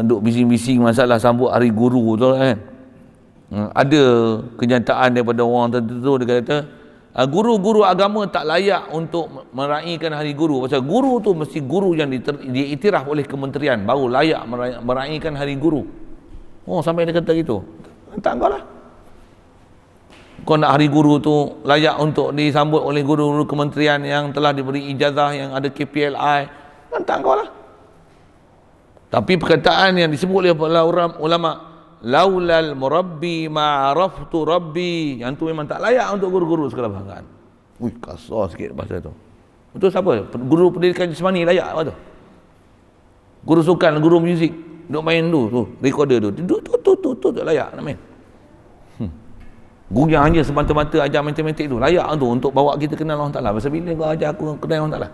duk bising-bising masalah sambut hari guru tu kan. Ada kenyataan daripada orang tertentu, dia kata guru-guru agama tak layak untuk meraihkan hari guru. Pasal guru tu mesti guru yang diiktiraf oleh kementerian baru layak meraihkan hari guru. Oh, sampai dia kata gitu. Tak kau lah. Kau nak hari guru tu layak untuk disambut oleh guru-guru kementerian yang telah diberi ijazah, yang ada KPLI. Tak kau lah. Tapi perkataan yang disebut oleh ulama, laulal murabbi ma'araftu rabbi, yang tu memang tak layak untuk guru-guru sekolah kebangsaan. Kasar sikit bahasa tu. Betul siapa? Guru pendidikan jasmani layak apa tu? Guru sukan, guru muzik, duk main tu, recorder tu. Tu tak layak nak main. Guru yang hanya semata-mata ajar matematik tu layak tu untuk bawa kita kenal Allah Ta'ala. Pasal bila kau ajar aku kenal Allah Ta'ala?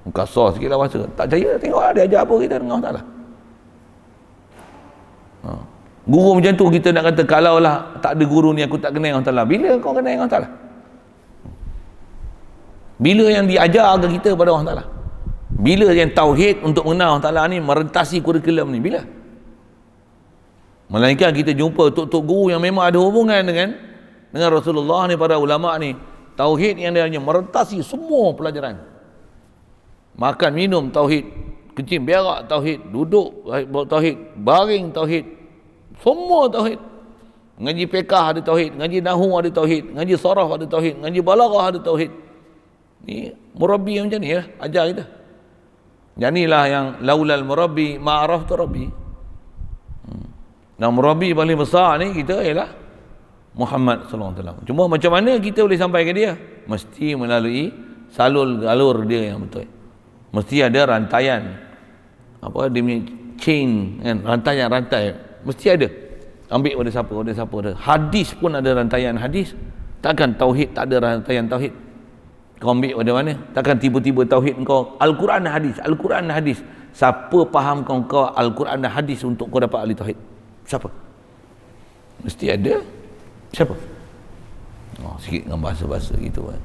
Kasar sikit lah bahasa. Tak percaya, tengok dia ajar apa kita dengan Allah Ta'ala. Guru macam tu kita nak kata, kalau lah tak ada guru ni aku tak kenal Allah Ta'ala. Bila kau kenal Allah Ta'ala? Bila yang diajar ke kita pada Allah Ta'ala? Bila yang tauhid untuk mengenal Allah Ta'ala ni merentasi kurikulum ni? Bila? Melainkan kita jumpa tok-tok guru yang memang ada hubungan dengan Rasulullah ni, para ulama ni, tauhid yang dia hanya merentasi semua pelajaran. Makan minum tauhid, kencing berak tauhid, duduk tauhid, baring tauhid, semua tauhid. Ngaji fiqh ada tauhid, ngaji nahwu ada tauhid, ngaji saraf ada tauhid, ngaji balaghah ada tauhid. Ni murabbi macam ni lah ajar kita. Yang inilah yang laulal murabbi ma'araftu rabbi. Dan murabbi paling besar ni kita ialah Muhammad sallallahu alaihi wasallam. Cuma macam mana kita boleh sampai ke dia? Mesti melalui alur dia yang betul. Mesti ada rantaian. Apa dia punya chain kan, rantai. Mesti ada. Ambil pada siapa. Hadis pun ada rantaian hadis. Takkan tauhid tak ada rantaian tauhid. Kau ambil pada mana? Takkan tiba-tiba tauhid kau Al-Quran dan hadis. Siapa faham kau Al-Quran dan hadis untuk kau dapat ahli tauhid? Siapa? Mesti ada. Siapa? Sikit dengan bahasa-bahasa gitu kan.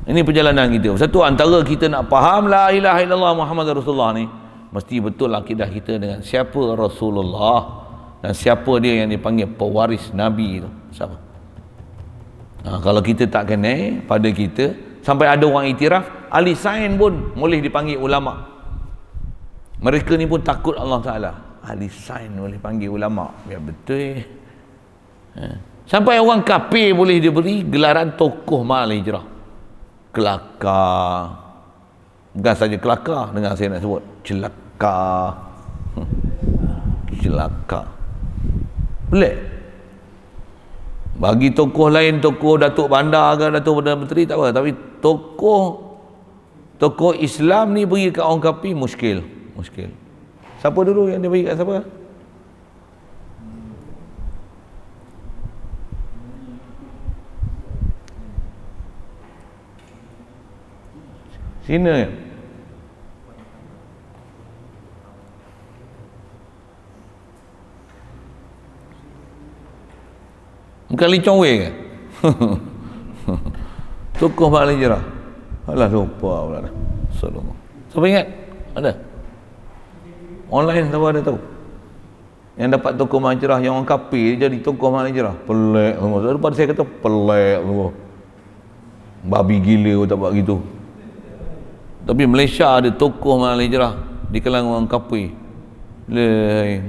Ini perjalanan kita. Satu antara kita nak faham la ilaha illallah Muhammad Rasulullah ni, mesti betul akidah kita dengan siapa Rasulullah dan siapa dia yang dipanggil pewaris Nabi tu. Siapa? Kalau kita tak kenal pada kita, sampai ada orang iktiraf, ahli sains pun boleh dipanggil ulama. Mereka ni pun takut Allah Ta'ala. Ahli sains boleh panggil ulama. Ya betul. Sampai orang kafir boleh diberi gelaran tokoh mahal hijrah. Kelakar. Bukan saja kelakar, dengar saya nak sebut celaka. Celaka. Pelik. Bagi tokoh lain, tokoh Datuk Bandar ke Datuk Perdana Menteri tak apa, tapi tokoh Islam ni bagi kat orang kafir muskil. Siapa dulu yang dia bagi kat siapa? Sina kan? Bukan Lee Chong Wei kan? Tokoh Mak Hijrah. Alah lupa pula dah. Assalamualaikum. Siapa ingat? Ada? Online siapa ada tahu? Yang dapat tokoh Mak Hijrah, yang orang kafir jadi tokoh Mak Hijrah. Pelik semua. Lepas saya kata pelik semua. Babi gila tak buat gitu. Tapi Malaysia ada tokoh Mak Hijrah di kalangan orang kafir.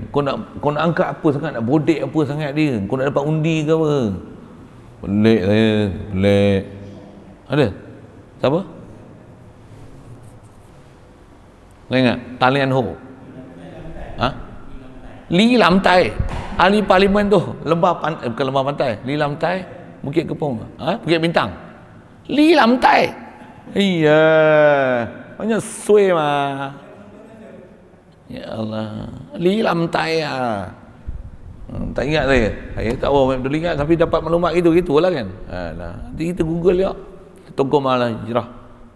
Kau nak angkat apa sangat, nak bodek apa sangat dia, kau nak dapat undi ke apa? Pelik saya, pelik. Ada? Siapa? ingat Talian Ho. Ha? Li Lam Tai. Ahli parlimen tu, bukan lembah pantai. Li Lam Tai, Bukit Kepong. Ha? Bukit Bintang. Li Lam Tai. Iya. Banyak suai mah. Ya Allah. Li Lam Tai ah. Tak ingat saya tak tahu betul ingat tapi dapat maklumat gitulah kan. Alah, nanti kita Google ya. Tokoh Malah Hijrah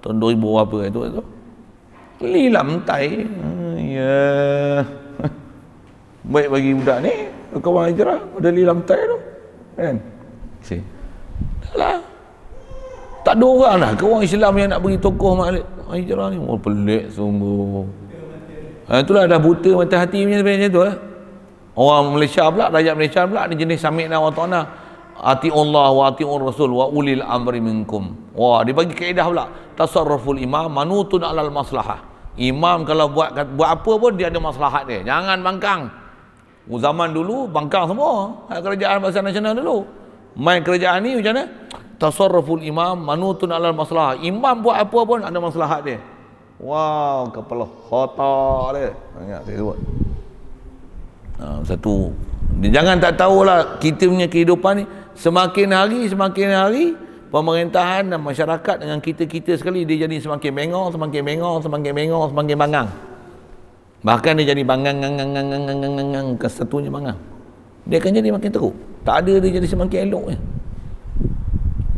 tahun 2000 berapa itu. Li Lam Tai. Ya. Baik bagi budak ni, kawan hijrah pada Li Lam Tai tu. Kan? Si. Dahlah. Tak ada orang lah kawan Islam yang nak bagi tokoh Malah Hijrah ni. Oh, pelik sungguh. Itulah dah buta mata hati macam tu lah. Orang Malaysia pula, rakyat Malaysia pula ni jenis sami'na wa ta'na. Ati Allah wa ati'ur Rasul wa ulil amri minkum. Wah, dia bagi kaedah pula. Tasarruful imam manutun alal maslahah. Imam kalau buat apa pun dia ada maslahat dia. Jangan bangkang. Zaman dulu bangkang semua. Kerajaan Barisan Nasional dulu. Main kerajaan ni macam mana? Tasarruful imam manutun alal maslahah. Imam buat apa pun ada maslahat dia. Wow, kepala otak dia. Ingat saya sebut. Satu dia jangan tak tahulah kita punya kehidupan ni semakin hari pemerintahan dan masyarakat dengan kita sekali dia jadi semakin bengong semakin bangang, bahkan dia jadi bangang kesatunya bangang, dia akan jadi makin teruk, tak ada dia jadi semakin eloknya.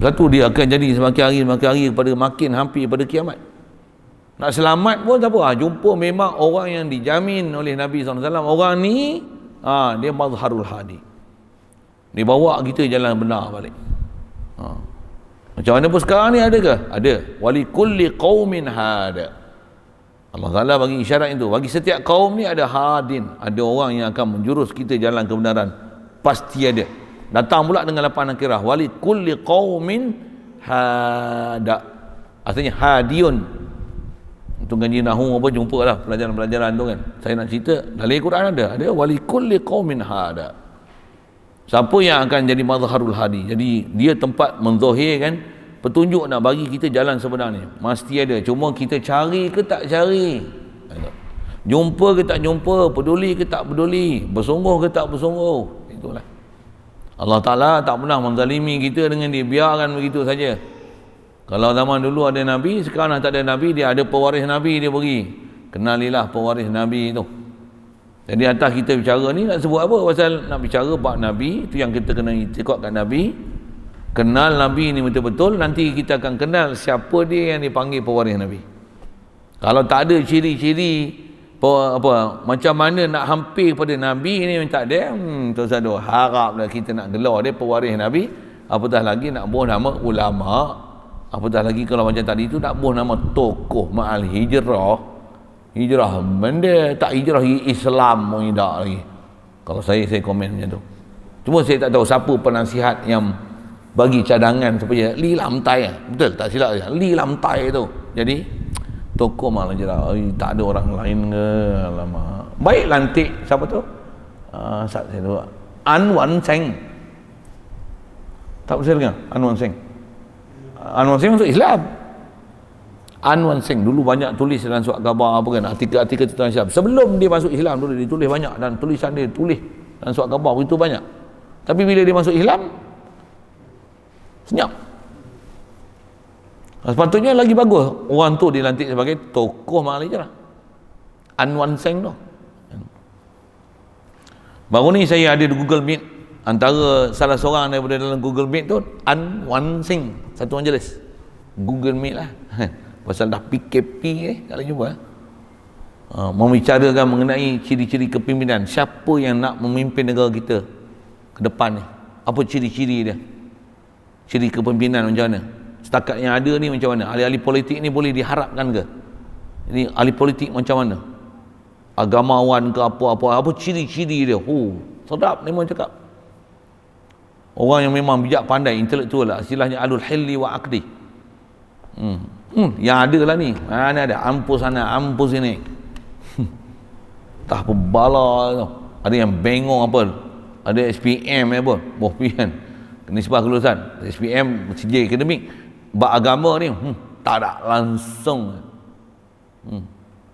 Satu dia akan jadi semakin hari kepada makin hampir pada kiamat. Nak selamat pun tak apa. Jumpa memang orang yang dijamin oleh Nabi SAW. Orang ni, dia mazharul hadi. Dia bawa kita jalan benar balik. Macam mana pun sekarang ni ada ke? Ada. Wali kulli qaumin hada. Allah Ta'ala bagi isyarat itu. Bagi setiap kaum ni ada hadin. Ada orang yang akan menjurus kita jalan kebenaran. Pasti ada. Datang pula dengan lapan nakirah. Wali kulli qaumin hada. Artinya hadiun. Untuk ngaji nahu apa jumpa lah pelajaran-pelajaran tu kan. Saya nak cerita dalam Al-Quran ada wali kulli qaumin hada. Siapa yang akan jadi mazharul hadi, jadi dia tempat menzahirkan petunjuk nak bagi kita jalan sebenarnya. Mesti ada, cuma kita cari ke tak cari, jumpa ke tak jumpa, peduli ke tak peduli, bersungguh ke tak bersungguh. Itulah Allah Ta'ala tak pernah menzalimi kita dengan dia biarkan begitu saja. Kalau zaman dulu ada Nabi, sekarang tak ada Nabi, dia ada pewaris Nabi dia bagi. Kenalilah pewaris Nabi itu. Jadi atas kita bicara ni nak sebut apa? Pasal nak bicara bab Nabi, itu yang kita kena ikutkan Nabi. Kenal Nabi ni betul-betul, nanti kita akan kenal siapa dia yang dipanggil pewaris Nabi. Kalau tak ada ciri-ciri macam mana nak hampir pada Nabi ni tak ada, tu satu haraplah kita nak gelar dia pewaris Nabi, apatah lagi nak buah nama ulama. Apatah lagi kalau macam tadi tu nak buah nama tokoh Ma'al Hijrah benda tak hijrah Islam pun tidak lagi. Kalau saya komen macam tu. Cuma saya tak tahu siapa penasihat yang bagi cadangan supaya Li Lam Tai, betul tak silap saya, Li Lam Tai tu jadi tokoh Ma'al Hijrah. Tak ada orang lain ke? Alamak. Baik lantik siapa tu? Saya tu Anwan Seng. Tak betul kan? Anwan Seng masuk Islam. Anwan Seng dulu banyak tulis dalam surat khabar apa kan, artikel-artikel tentang Islam. Sebelum dia masuk Islam dulu dia tulis banyak, dan tulisan dia tulis dalam surat khabar itu banyak. Tapi bila dia masuk Islam senyap. Sepatutnya lagi bagus orang tu dilantik sebagai tokoh Ma'al Hijrah. Anwan Seng tu. Baru ni saya ada di Google Meet. Antara salah seorang daripada dalam Google Meet tu Anwan Seng, satu orang jelas Google Meet lah pasal dah PKP kalau jumpa membicarakan mengenai ciri-ciri kepimpinan, siapa yang nak memimpin negara kita ke depan ni, apa ciri-ciri dia, ciri kepimpinan macam mana setakat yang ada ni, macam mana ahli-ahli politik ni boleh diharapkan ke? Ini ahli politik macam mana, agamawan ke apa ciri-ciri dia. Sedap ni memang cakap. Orang yang memang bijak pandai, intelektual lah, istilahnya alul hilli wa aqdi. Yang ada lah ni, mana ada ampus sana ampus sini. Tak apa bala tu. Ada yang bengong apa, ada SPM apa, bohpian nisbah kelulusan SPM sijil akademik bab agama ni tak ada langsung.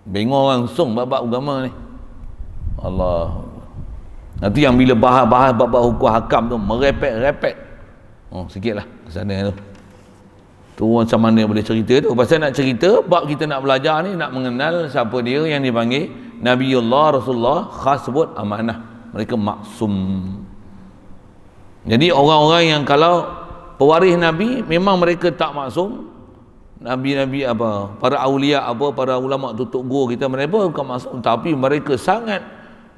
Bengong langsung bab-bab agama ni. Allah. Nanti yang bila bahas bab-bab hukum hakam tu merepek-repek. Sikitlah ke sana tu. Tu macam mana boleh cerita tu. Pasal nak cerita, bab kita nak belajar ni, nak mengenal siapa dia yang dipanggil Nabiullah Rasulullah, khas sebut amanah. Mereka maksum. Jadi orang-orang yang kalau pewaris Nabi, memang mereka tak maksum. Nabi-nabi apa, para awliya apa, para ulama tutup guru kita, mereka bukan maksum, tapi mereka sangat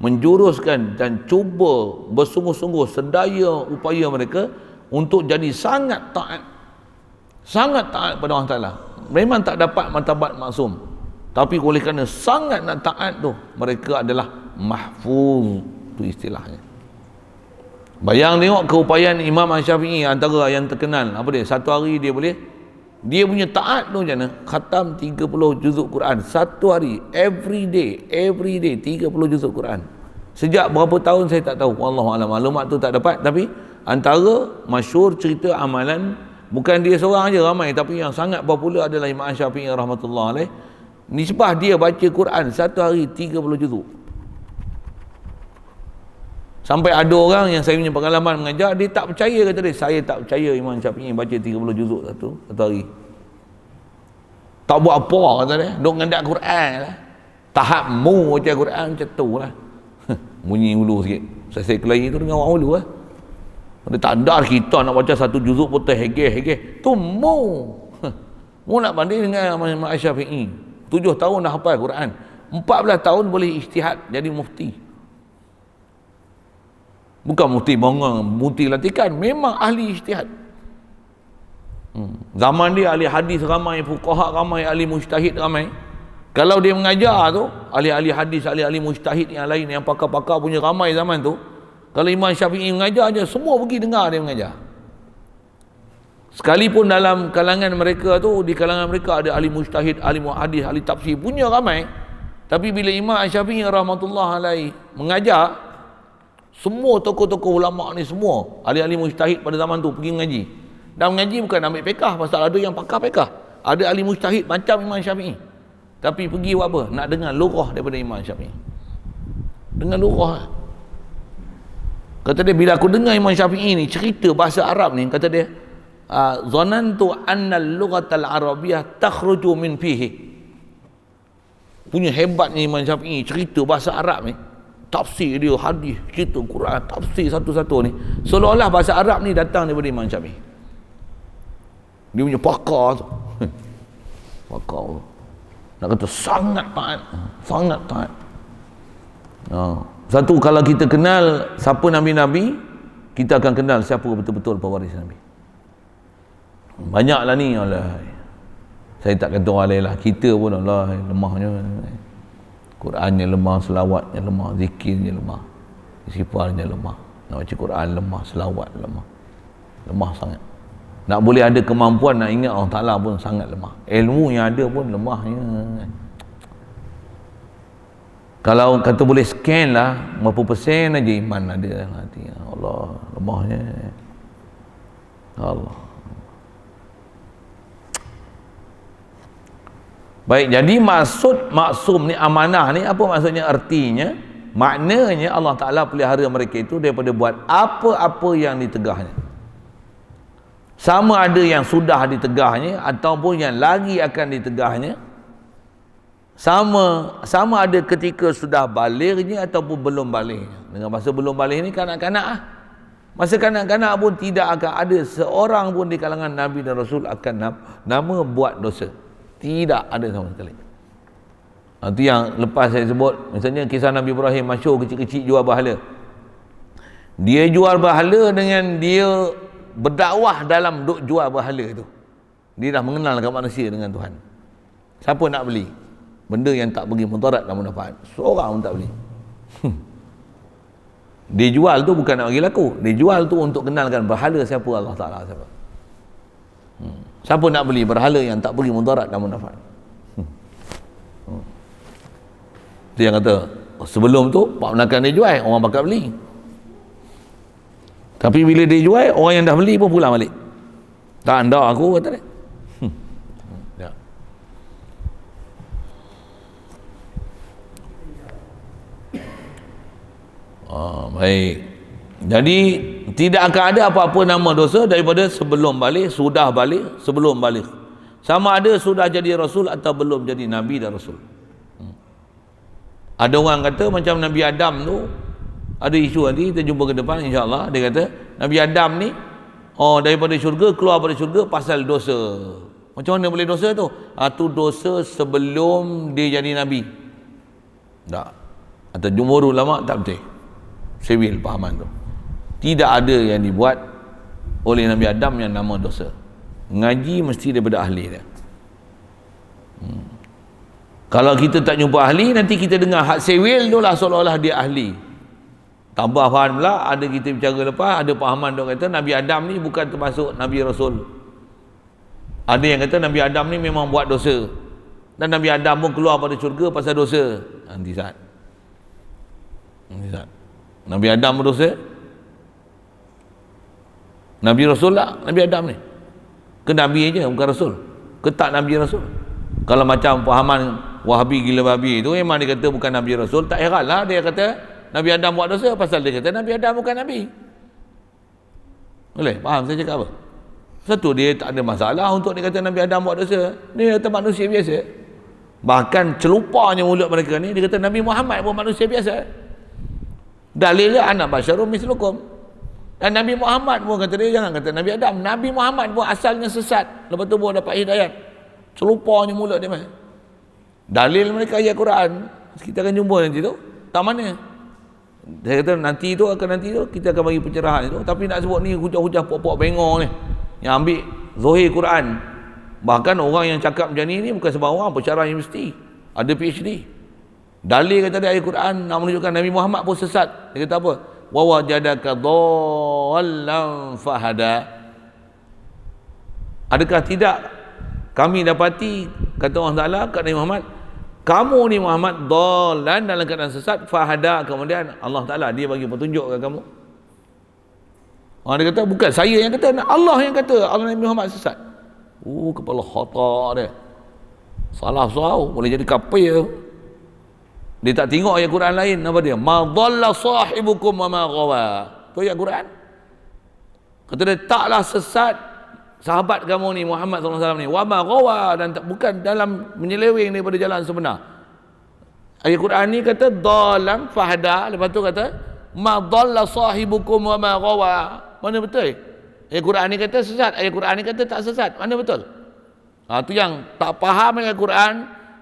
menjuruskan dan cuba bersungguh-sungguh sedaya upaya mereka untuk jadi sangat taat pada Allah Ta'ala. Memang tak dapat martabat maksum, tapi oleh kerana sangat nak taat tu, mereka adalah mahfuz, tu istilahnya. Bayang tengok keupayaan Imam Syafi'i, antara yang terkenal apa dia, satu hari dia punya taat tu macam mana, khatam 30 juzuk Quran satu hari, every day 30 juzuk Quran. Sejak berapa tahun saya tak tahu, wallahualam, maklumat tu tak dapat. Tapi antara masyhur cerita amalan, bukan dia seorang aja, ramai, tapi yang sangat popular adalah Imam Syafi'i rahmatullah alaih. Nisbah dia baca Quran satu hari 30 juzuk. Sampai ada orang yang saya punya pengalaman mengajar, dia tak percaya, kata dia, saya tak percaya Imam Syafi'i baca 30 juzuk satu hari. Tak buat apa, kata dia, duk ngendak Quran lah. Tahap mu baca Quran macam tu lah. Bunyi hulu sikit. Saya kelahi tu dengan orang hulu lah. Dia tak ada kita nak baca satu juzuk pun terhegeh-hegeh. Tu mu. Mu nak banding dengan Imam Syafi'i. 7 tahun dah hafal Quran. 14 tahun boleh ijtihad jadi mufti. Bukan mufti bongong, mufti latikan, memang ahli ijtihad. Zaman dia ahli hadis ramai, fuqaha ramai, ahli mujtahid ramai. Kalau dia mengajar tu, ahli-ahli hadis, ahli-ahli mujtahid yang lain, yang pakar-pakar punya ramai zaman tu. Kalau Imam Syafi'i mengajar je, semua pergi dengar dia mengajar. Sekalipun dalam kalangan mereka tu, di kalangan mereka ada ahli mujtahid, ahli hadis, ahli tafsir, punya ramai. Tapi bila Imam Syafi'i rahmatullah alaih mengajar, semua tokoh-tokoh ulama ni semua ahli-ahli mujtahid pada zaman tu pergi mengaji. Dan mengaji bukan ambil fiqh, pasal ada yang pakar fiqh, ada ahli mujtahid macam Imam Syafi'i, tapi pergi buat apa? Nak dengar lughah daripada Imam Syafi'i. Dengar lughah. Kata dia, bila aku dengar Imam Syafi'i ni cerita bahasa Arab ni, kata dia, zanantu anna al-lughatal arabiyyah takhruju min fihi. Punya hebatnya Imam Syafi'i cerita bahasa Arab ni, tafsir dia, hadis, cerita Quran, tafsir satu-satu ni, seolah-olah bahasa Arab ni datang daripada Imam Syafi'i. Dia punya pakar tu. Pakar tu. Nak kata sangat taat. Satu, kalau kita kenal siapa Nabi-Nabi, kita akan kenal siapa betul-betul pewaris Nabi. Banyaklah ni, Allah. Saya tak kata orang lain lah, kita pun Allah lemahnya. Qurannya lemah, selawatnya lemah, zikirnya lemah, istighfarnya lemah, nak baca Quran lemah, selawat lemah, lemah sangat. Nak boleh ada kemampuan nak ingat Allah Ta'ala pun sangat lemah. Ilmu yang ada pun lemahnya. Kalau kata boleh scan lah berapa persen aja iman ada dalam hati, Allah, lemahnya. Allah. Baik, jadi maksud maksum ni, amanah ni, apa maksudnya, artinya, maknanya Allah Ta'ala pelihara mereka itu daripada buat apa-apa yang ditegahnya. Sama ada yang sudah ditegahnya ataupun yang lagi akan ditegahnya. Sama ada ketika sudah balignya ataupun belum balignya. Dengan masa belum baligh ni kanak-kanak lah. Masa kanak-kanak pun tidak akan ada seorang pun di kalangan Nabi dan Rasul akan nama buat dosa. Tidak ada sama sekali. Itu yang lepas saya sebut, misalnya kisah Nabi Ibrahim masyhur, kecil-kecil jual bahala. Dia jual bahala dengan dia berdakwah dalam duk jual bahala tu. Dia dah mengenalkan manusia dengan Tuhan. Siapa nak beli? Benda yang tak bagi mudarat dan manfaat, seorang pun tak beli. Dia jual tu bukan nak bagi laku, dia jual tu untuk kenalkan berhala siapa Allah Ta'ala siapa. Siapa nak beli berhala yang tak bagi mudarat dan manfaat? Itu yang kata, sebelum tu pak menakan dia jual, orang bakal beli. Tapi bila dia jual, orang yang dah beli pun pulang balik. Tak anda aku, kata dia. Ya. Baik. Jadi tidak akan ada apa-apa nama dosa daripada sebelum balik, sudah balik, sebelum balik. Sama ada sudah jadi rasul atau belum jadi nabi dan rasul. Ada orang kata macam Nabi Adam tu, ada isu nanti kita jumpa ke depan insya-Allah, dia kata Nabi Adam ni daripada syurga keluar pada syurga pasal dosa. Macam mana boleh dosa tu? Tu dosa sebelum dia jadi nabi. Tak. Atau jumhur ulama tak betul. Sewil pahaman tu. Tidak ada yang dibuat oleh Nabi Adam yang nama dosa. Ngaji mesti daripada ahli dia. Kalau kita tak jumpa ahli, nanti kita dengar hak sewil tu lah seolah-olah dia ahli. Tambah faham pula, ada kita bicara lepas, ada pahaman dia kata Nabi Adam ni bukan termasuk Nabi Rasul. Ada yang kata Nabi Adam ni memang buat dosa. Dan Nabi Adam pun keluar pada syurga pasal dosa. Nanti saat. Nabi Adam berdosa? Nabi Rasul lah Nabi Adam ni. Ke Nabi aja bukan Rasul. Ke tak Nabi Rasul. Kalau macam pahaman Wahabi gila babi tu memang dia kata bukan Nabi Rasul, tak heranlah dia kata Nabi Adam buat dosa pasal dia kata Nabi Adam bukan Nabi. Boleh? Faham saya cakap apa? Satu, dia tak ada masalah untuk dia kata Nabi Adam buat dosa. Dia kata manusia biasa. Bahkan celupanya mulut mereka ni, dia kata Nabi Muhammad pun manusia biasa. Dalilnya anak basyarum mislukum. Dan Nabi Muhammad pun kata dia, jangan kata Nabi Adam. Nabi Muhammad pun asalnya sesat. Lepas tu pun dapat hidayat. Celupanya mulut dia. Dalil mereka ayat Quran. Kita akan jumpa nanti tu. Tak mana? Saya kata nanti tu kita akan bagi pencerahan itu. Tapi nak sebut ni hujah-hujah pokok bengong ni. Yang ambil Zohir Quran. Bahkan orang yang cakap macam ni bukan sebab orang pensyarah universiti. Ada PhD. Dalil kata dia ayat Quran nak menunjukkan Nabi Muhammad pun sesat. Dia kata apa? Wa wajadaka dhallan fahada. Adakah tidak kami dapati kata Allah Taala kat Nabi Muhammad, kamu ni Muhammad dhallan dalam keadaan sesat, fahada, kemudian Allah Taala dia bagi petunjuk kepada kamu. Dia kata bukan saya yang kata, Allah yang kata Allah Nabi Muhammad sesat. Kepala khata dia. Salah sahaw, boleh jadi kafir. Dia tak tengok ayat Quran lain, apa dia? Ma dhalla sahibukum wa ma ghawa. Tu ayat Quran. Kata dia taklah sesat sahabat kamu ni Muhammad SAW ni, wa ma ghawa, dan bukan dalam menyeleweng daripada jalan sebenar. Ayat Quran ni kata dhalam fahda, lepas tu kata ma dhalla sahibukum wa ma ghawa. Mana betul? Ayat Quran ni kata sesat, ayat Quran ni kata tak sesat. Mana betul? Tu yang tak faham ayat Quran,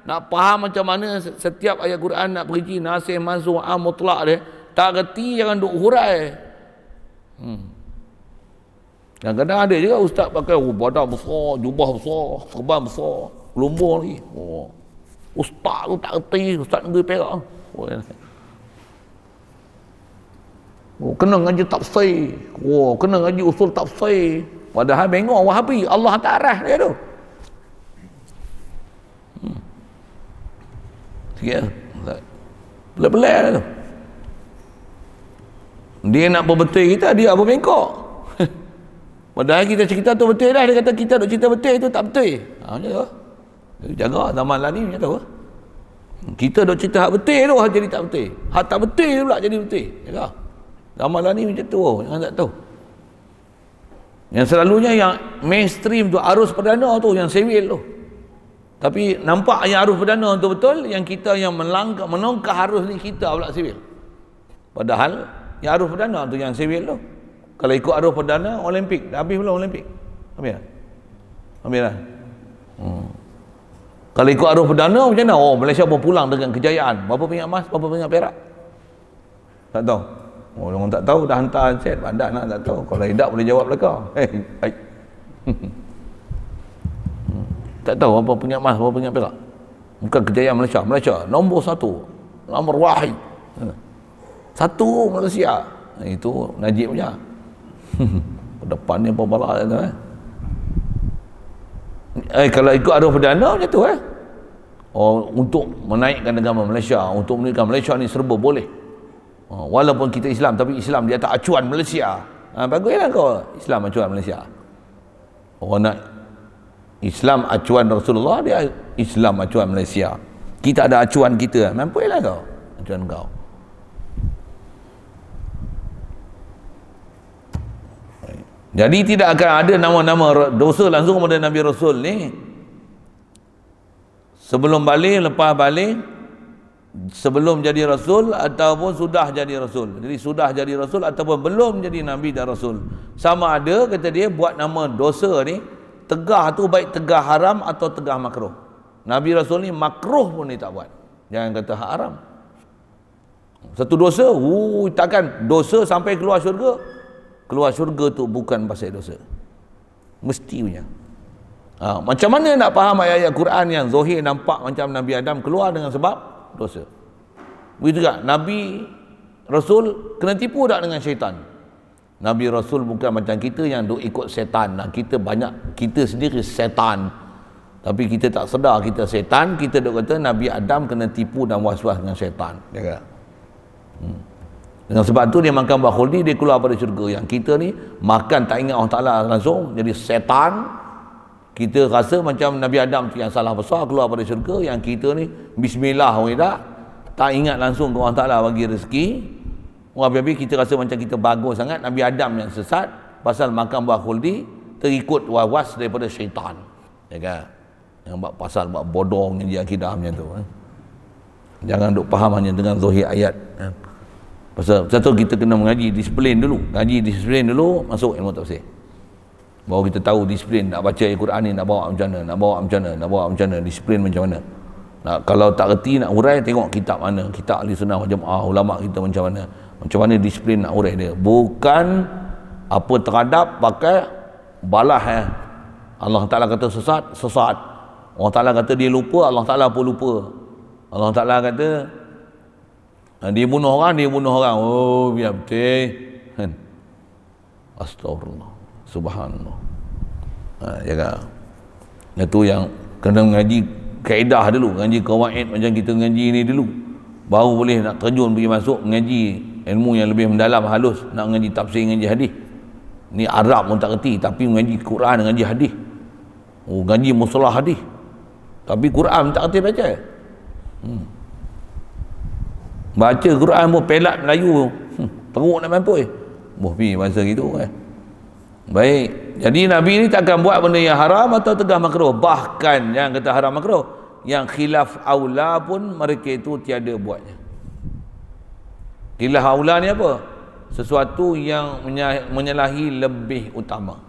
nak faham macam mana setiap ayat Quran nak perinci nasih mansukh mutlak dia, tak reti jangan duk hurai. Kadang-kadang ada juga ustaz pakai badan besar, jubah besar, serban besar, gelombor lagi. Ustaz tu tak reti, ustaz negeri Perak. Kena ngaji tafsir. Kena ngaji usul tafsir. Padahal bengok Wahabi, Allah tak arah dia tu. Sikit pelik-pelik tu. Dia nak berbetul kita, dia apa bengkok. Padahal kita cerita tu betul dah, dia kata kita duk cerita betul itu tak betul. Macam tu. Jaga zaman lah ni macam tu. Kita duk cerita hak betul tu hak jadi tak betul. Hak tak betul pula jadi betul. Jaga. Zaman lah ni macam tu. Jangan tak tahu. Yang selalunya yang mainstream tu arus perdana tu yang sewil tu. Tapi nampak yang arus perdana tu betul, yang kita yang menongkah arus ni kita pula sewil. Padahal yang arus perdana tu yang sewil tu. Kalau ikut arus perdana Olimpik, dah habis belum Olimpik? Habis dah? Habis dah? Kalau ikut arus perdana macam mana? Malaysia pun pulang dengan kejayaan. Berapa pingat emas, berapa pingat perak? Tak tahu. Orang tak tahu dah hantar set, bandar nak tak tahu. Kalau tidak boleh jawab belakang. Tak tahu apa pingat emas, berapa pingat perak. Bukan kejayaan Malaysia. Malaysia nombor 1. Nombor wahid. 1 Malaysia. Itu Najib punya. Depannya apa bala tu kalau ikut arus perdana macam tu untuk menaikkan agama Malaysia, untuk menunjukkan Malaysia ni serba boleh. Walaupun kita Islam, tapi Islam di atas acuan Malaysia. Baguslah kau Islam acuan Malaysia. Orang nak Islam acuan Rasulullah, dia Islam acuan Malaysia. Kita ada acuan kita. Mampulah kau acuan kau. Jadi tidak akan ada nama-nama dosa langsung kepada Nabi Rasul ni. Sebelum balik, lepas balik, sebelum jadi Rasul ataupun sudah jadi Rasul. Jadi sudah jadi Rasul ataupun belum jadi Nabi dan Rasul. Sama ada kata dia buat nama dosa ni, tegah tu baik tegah haram atau tegah makruh. Nabi Rasul ni makruh pun dia tak buat. Jangan kata haram. Satu dosa, takkan dosa sampai keluar syurga. Keluar syurga tu bukan pasal dosa. Mesti punya. Macam mana nak faham ayat-ayat Quran yang zahir nampak macam Nabi Adam keluar dengan sebab dosa. Begitu juga Nabi Rasul kena tipu tak dengan syaitan. Nabi Rasul bukan macam kita yang duk ikut setan. Kita banyak, kita sendiri setan. Tapi kita tak sedar kita setan. Kita duk kata Nabi Adam kena tipu dan was-was dengan syaitan. Ya kan? Dengan sebab tu dia makan buah khuldi, dia keluar pada syurga. Yang kita ni makan tak ingat Allah Ta'ala langsung, jadi setan. Kita rasa macam Nabi Adam tu yang salah besar, keluar pada syurga. Yang kita ni bismillah tak ingat langsung ke Allah Ta'ala bagi rezeki. Habis-habis kita rasa macam kita bagus sangat. Nabi Adam yang sesat pasal makan buah khuldi, terikut was-was daripada syaitan. Ya kan? Yang pasal buat bodoh dengan akidah macam tu. Jangan duk faham hanya dengan zahir ayat. Pasal satu kita kena mengaji disiplin dulu. Ngaji disiplin dulu, masuk ilmu tafsir. Baru kita tahu disiplin nak baca Al-Quran ni nak bawa macam mana, nak bawa macam mana, nak bawa macam mana, disiplin macam mana. Kalau tak reti nak hurai, tengok kitab mana, kitab ahli sunnah wal jamaah, ulama kita macam mana disiplin nak hurai dia. Bukan apa terhadap pakai balah Allah Ta'ala kata sesat, sesat. Allah Ta'ala kata dia lupa, Allah Ta'ala pun lupa. Allah Ta'ala kata dia bunuh orang. Oh, biar betul. Astagfirullah. Subhanallah. Ya kan? Itu yang kena mengaji kaedah dulu, mengaji kawaid macam kita mengaji ni dulu. Baru boleh nak terjun pergi masuk mengaji ilmu yang lebih mendalam, halus, nak mengaji tafsir, mengaji hadis. Ni Arab pun tak reti, tapi mengaji Quran, mengaji hadis. Mengaji mustalah hadis. Tapi Quran tak reti baca. Baca Quran pun pelat Melayu. Teruk nak mampu pi masa gitu Baik. Jadi Nabi ni takkan buat benda yang haram atau tegah makruh. Bahkan yang kata haram makruh, yang khilaf aula pun mereka itu tiada buatnya. Khilaf aula ni apa? Sesuatu yang menyalahi lebih utama.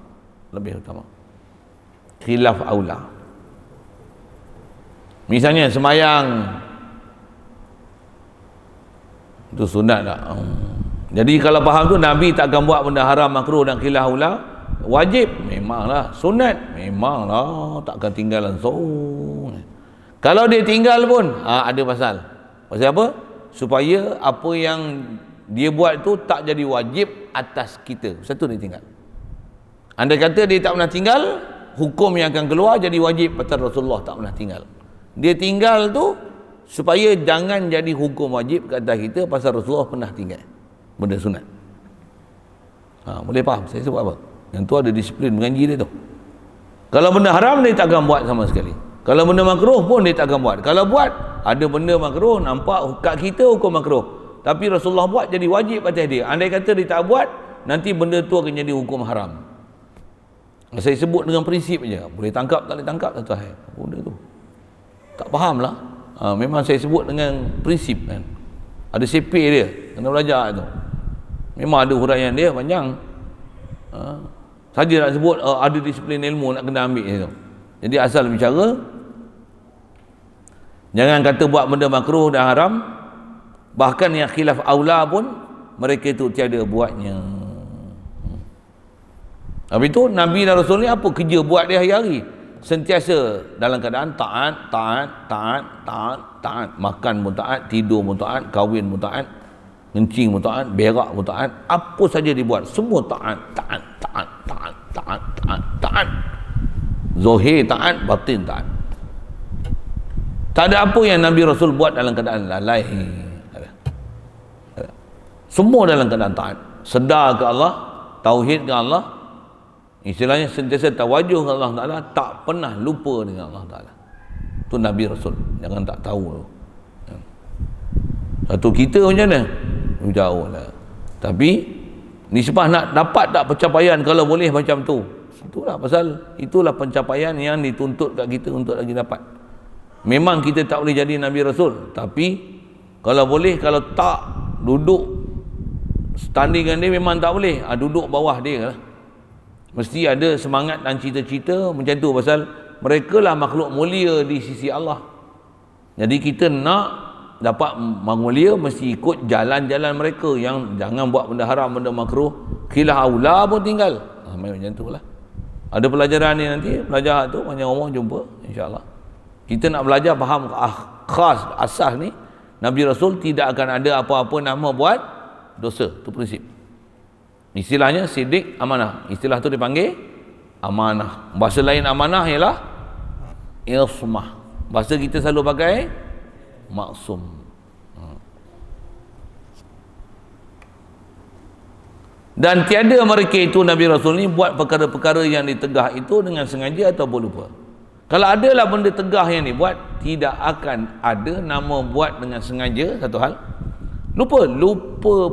Lebih utama. Khilaf aula. Misalnya semayang itu sunat tak? Jadi kalau faham tu Nabi takkan buat benda haram, makruh dan khilaf aula. Wajib memanglah, sunat memanglah, takkan tinggal langsung. Kalau dia tinggal pun ada pasal. Pasal apa? Supaya apa yang dia buat tu tak jadi wajib atas kita. Satu dia tinggal. Andai kata dia tak pernah tinggal, hukum yang akan keluar jadi wajib pasal Rasulullah tak pernah tinggal. Dia tinggal tu supaya jangan jadi hukum wajib ke atas kita pasal Rasulullah pernah tinggal benda sunat. Boleh faham saya sebut apa? Yang tu ada disiplin mengaji dia tu. Kalau benda haram dia takkan buat sama sekali. Kalau benda makruh pun dia takkan buat. Kalau buat, ada benda makruh nampak kat kita hukum makruh, tapi Rasulullah buat jadi wajib atas dia. Andai kata dia tak buat, nanti benda tu akan jadi hukum haram. Saya sebut dengan prinsip je. Boleh tangkap tak boleh tangkap satu hal. Benda tu tak faham lah. Memang saya sebut dengan prinsip kan. Ada CP dia, kena belajar tu. Memang ada huraian dia panjang. Saja nak sebut ada disiplin ilmu nak kena ambil tu. Jadi asal bicara, jangan kata buat benda makruh dan haram. Bahkan yang khilaf aula pun mereka itu tiada buatnya. Habis itu Nabi dan Rasul ni apa kerja buat dia hari-hari? Sentiasa dalam keadaan taat. Makan pun taat, tidur pun taat, kahwin pun taat, kencing pun taat, berak pun taat. Apa saja dibuat, semua taat. Zahir taat, batin taat. Tak ada apa yang Nabi Rasul buat dalam keadaan lalai. Semua dalam keadaan taat. Sedar ke Allah, tauhid ke Allah. Istilahnya sentiasa tawajuh ke Allah Ta'ala, tak pernah lupa dengan Allah Ta'ala. Itu Nabi Rasul. Jangan tak tahu. Satu kita macam mana? Jauh lah. Tapi Nisbah nak dapat tak pencapaian kalau boleh macam tu. Itulah pencapaian yang dituntut kat kita untuk lagi dapat. Memang kita tak boleh jadi Nabi Rasul, tapi kalau boleh, kalau tak duduk standingan dia memang tak boleh. Duduk bawah dia lah. Mesti ada semangat dan cita-cita macam tu, pasal mereka lah makhluk mulia di sisi Allah. Jadi kita nak dapat mulia mesti ikut jalan-jalan mereka, yang jangan buat benda haram, benda makruh, khilah aula pun tinggal. Macam tu lah. Ada pelajaran ni nanti, belajar tu banyak orang jumpa insya-Allah. Kita nak belajar faham khas asas ni, Nabi Rasul tidak akan ada apa-apa nama buat dosa. Tu prinsip. Istilahnya sidik amanah. Istilah tu dipanggil amanah. Bahasa lain amanah ialah ismah. Bahasa kita selalu pakai maksum. Dan tiada mereka itu, Nabi Rasul ni, buat perkara-perkara yang ditegah itu dengan sengaja ataupun lupa. Kalau adalah benda tegah yang dibuat, tidak akan ada nama buat dengan sengaja, satu hal. Lupa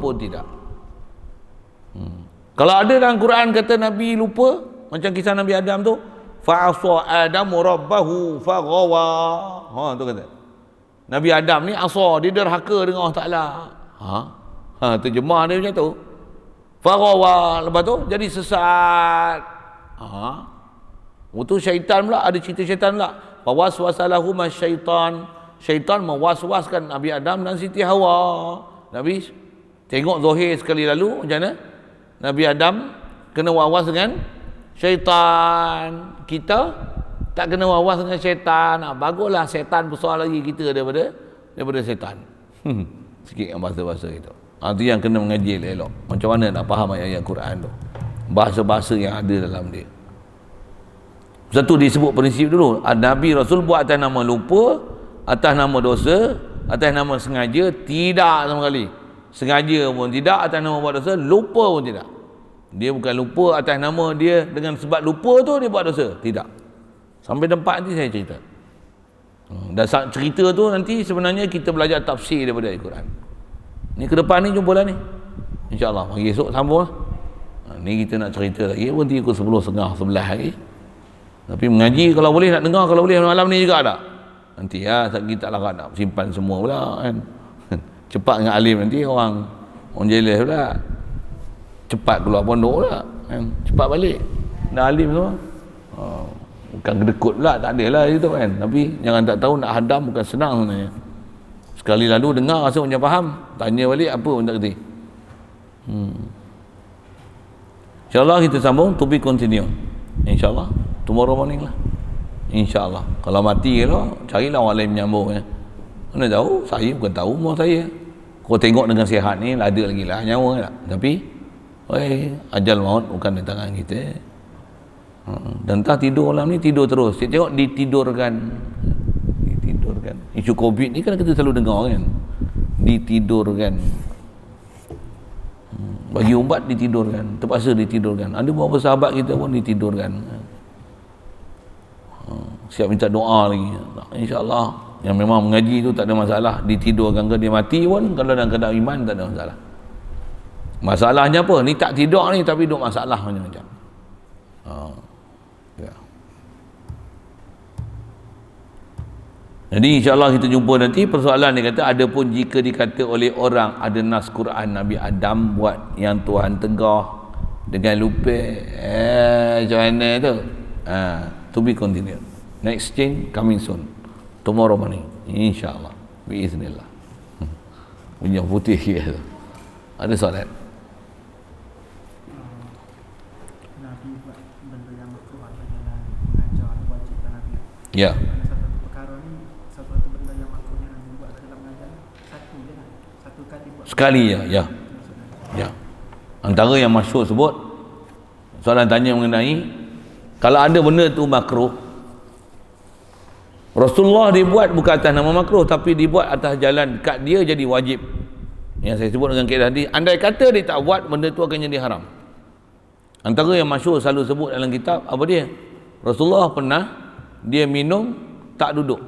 pun tidak. Kalau ada dalam Quran kata Nabi lupa, macam kisah Nabi Adam tu, fa'asa Adamu rabbahu faghawa. Tu kata Nabi Adam ni asa, dia derhaka dengan Allah Ta'ala. Terjemah dia macam tu. Faghawa, lepas tu jadi sesat. Itu syaitan pula, ada cerita syaitan pula. Fawaswasalahuma syaitan. Syaitan mewaswaskan Nabi Adam dan Siti Hawa. Nabi tengok Zohir sekali lalu, macam mana Nabi Adam kena wawas dengan syaitan. Kita tak kena wawas dengan syaitan. Baguslah syaitan besar lagi kita daripada syaitan. Sikit yang bahasa-bahasa itu. Itu yang kena mengaji elok. Macam mana nak faham ayat-ayat Quran tu. Bahasa-bahasa yang ada dalam dia. Satu disebut prinsip dulu. Nabi Rasul buat atas nama lupa, atas nama dosa, atas nama sengaja, tidak sama sekali. Sengaja pun tidak, atas nama buat dosa, lupa pun tidak. Dia bukan lupa atas nama dia dengan sebab lupa tu dia buat dosa. Tidak. Sampai tempat nanti saya cerita. Dan cerita tu nanti sebenarnya kita belajar tafsir daripada Al-Quran. Ni ke depan ni jumpalah ni. InsyaAllah. Pagi esok sambung lah. Ni kita nak cerita lagi. Nanti ikut 10.30, 11 lagi. Tapi mengaji kalau boleh nak dengar, kalau boleh malam ni juga tak? Nanti ya, kita tak larat nak simpan semua pula kan. Cepat dengan alim nanti orang jealous pula. Cepat keluar pondok pula kan. Cepat balik. Dah alim semua. Bukan kedekut pula, tak ada lah itu kan. Tapi jangan tak tahu nak hadam bukan senang sebenarnya. Sekali lalu dengar rasa macam faham, tanya balik apa pun tak kerti. InsyaAllah kita sambung, to be continue. InsyaAllah tomorrow morning lah. InsyaAllah. Kalau mati kalau carilah orang lain menyambung ya. Mana tahu, saya bukan tahu umur saya. Kau tengok dengan sihat ni ada lagi lah nyawa tak. Tapi ajal maut bukan di tangan kita. Dan entah tidur malam ni tidur terus. Saya tengok ditidurkan. Isu COVID ni kan kita selalu dengar kan, ditidurkan. Bagi ubat ditidurkan, terpaksa ditidurkan. Ada beberapa sahabat kita pun ditidurkan. Siap minta doa lagi. InsyaAllah yang memang mengaji tu tak ada masalah. Ditidurkan ke dia mati pun, kalau dalam keadaan iman tak ada masalah. Masalahnya apa? Ni tak tidur ni tapi duk masalah macam-macam. Jadi insyaAllah kita jumpa nanti. Persoalan dia kata, ada pun jika dikata oleh orang ada nas Quran Nabi Adam buat yang Tuhan tegah dengan lupa, macam mana tu? To be continued. Next change coming soon. Tomorrow morning. InsyaAllah. Biiznillah. Punya putih tu. Ada soalan? Nabi buat benda yang makruh adalah mengajar wajib Nabi. Ya. Sekali ya. Antara yang masyhur sebut, soalan tanya mengenai kalau ada benda tu makruh, Rasulullah dibuat bukan atas nama makruh, tapi dibuat atas jalan kat dia jadi wajib. Yang saya sebut dengan kaedah tadi, andai kata dia tak buat, benda tu akan jadi haram. Antara yang masyhur selalu sebut dalam kitab apa dia? Rasulullah pernah dia minum tak duduk.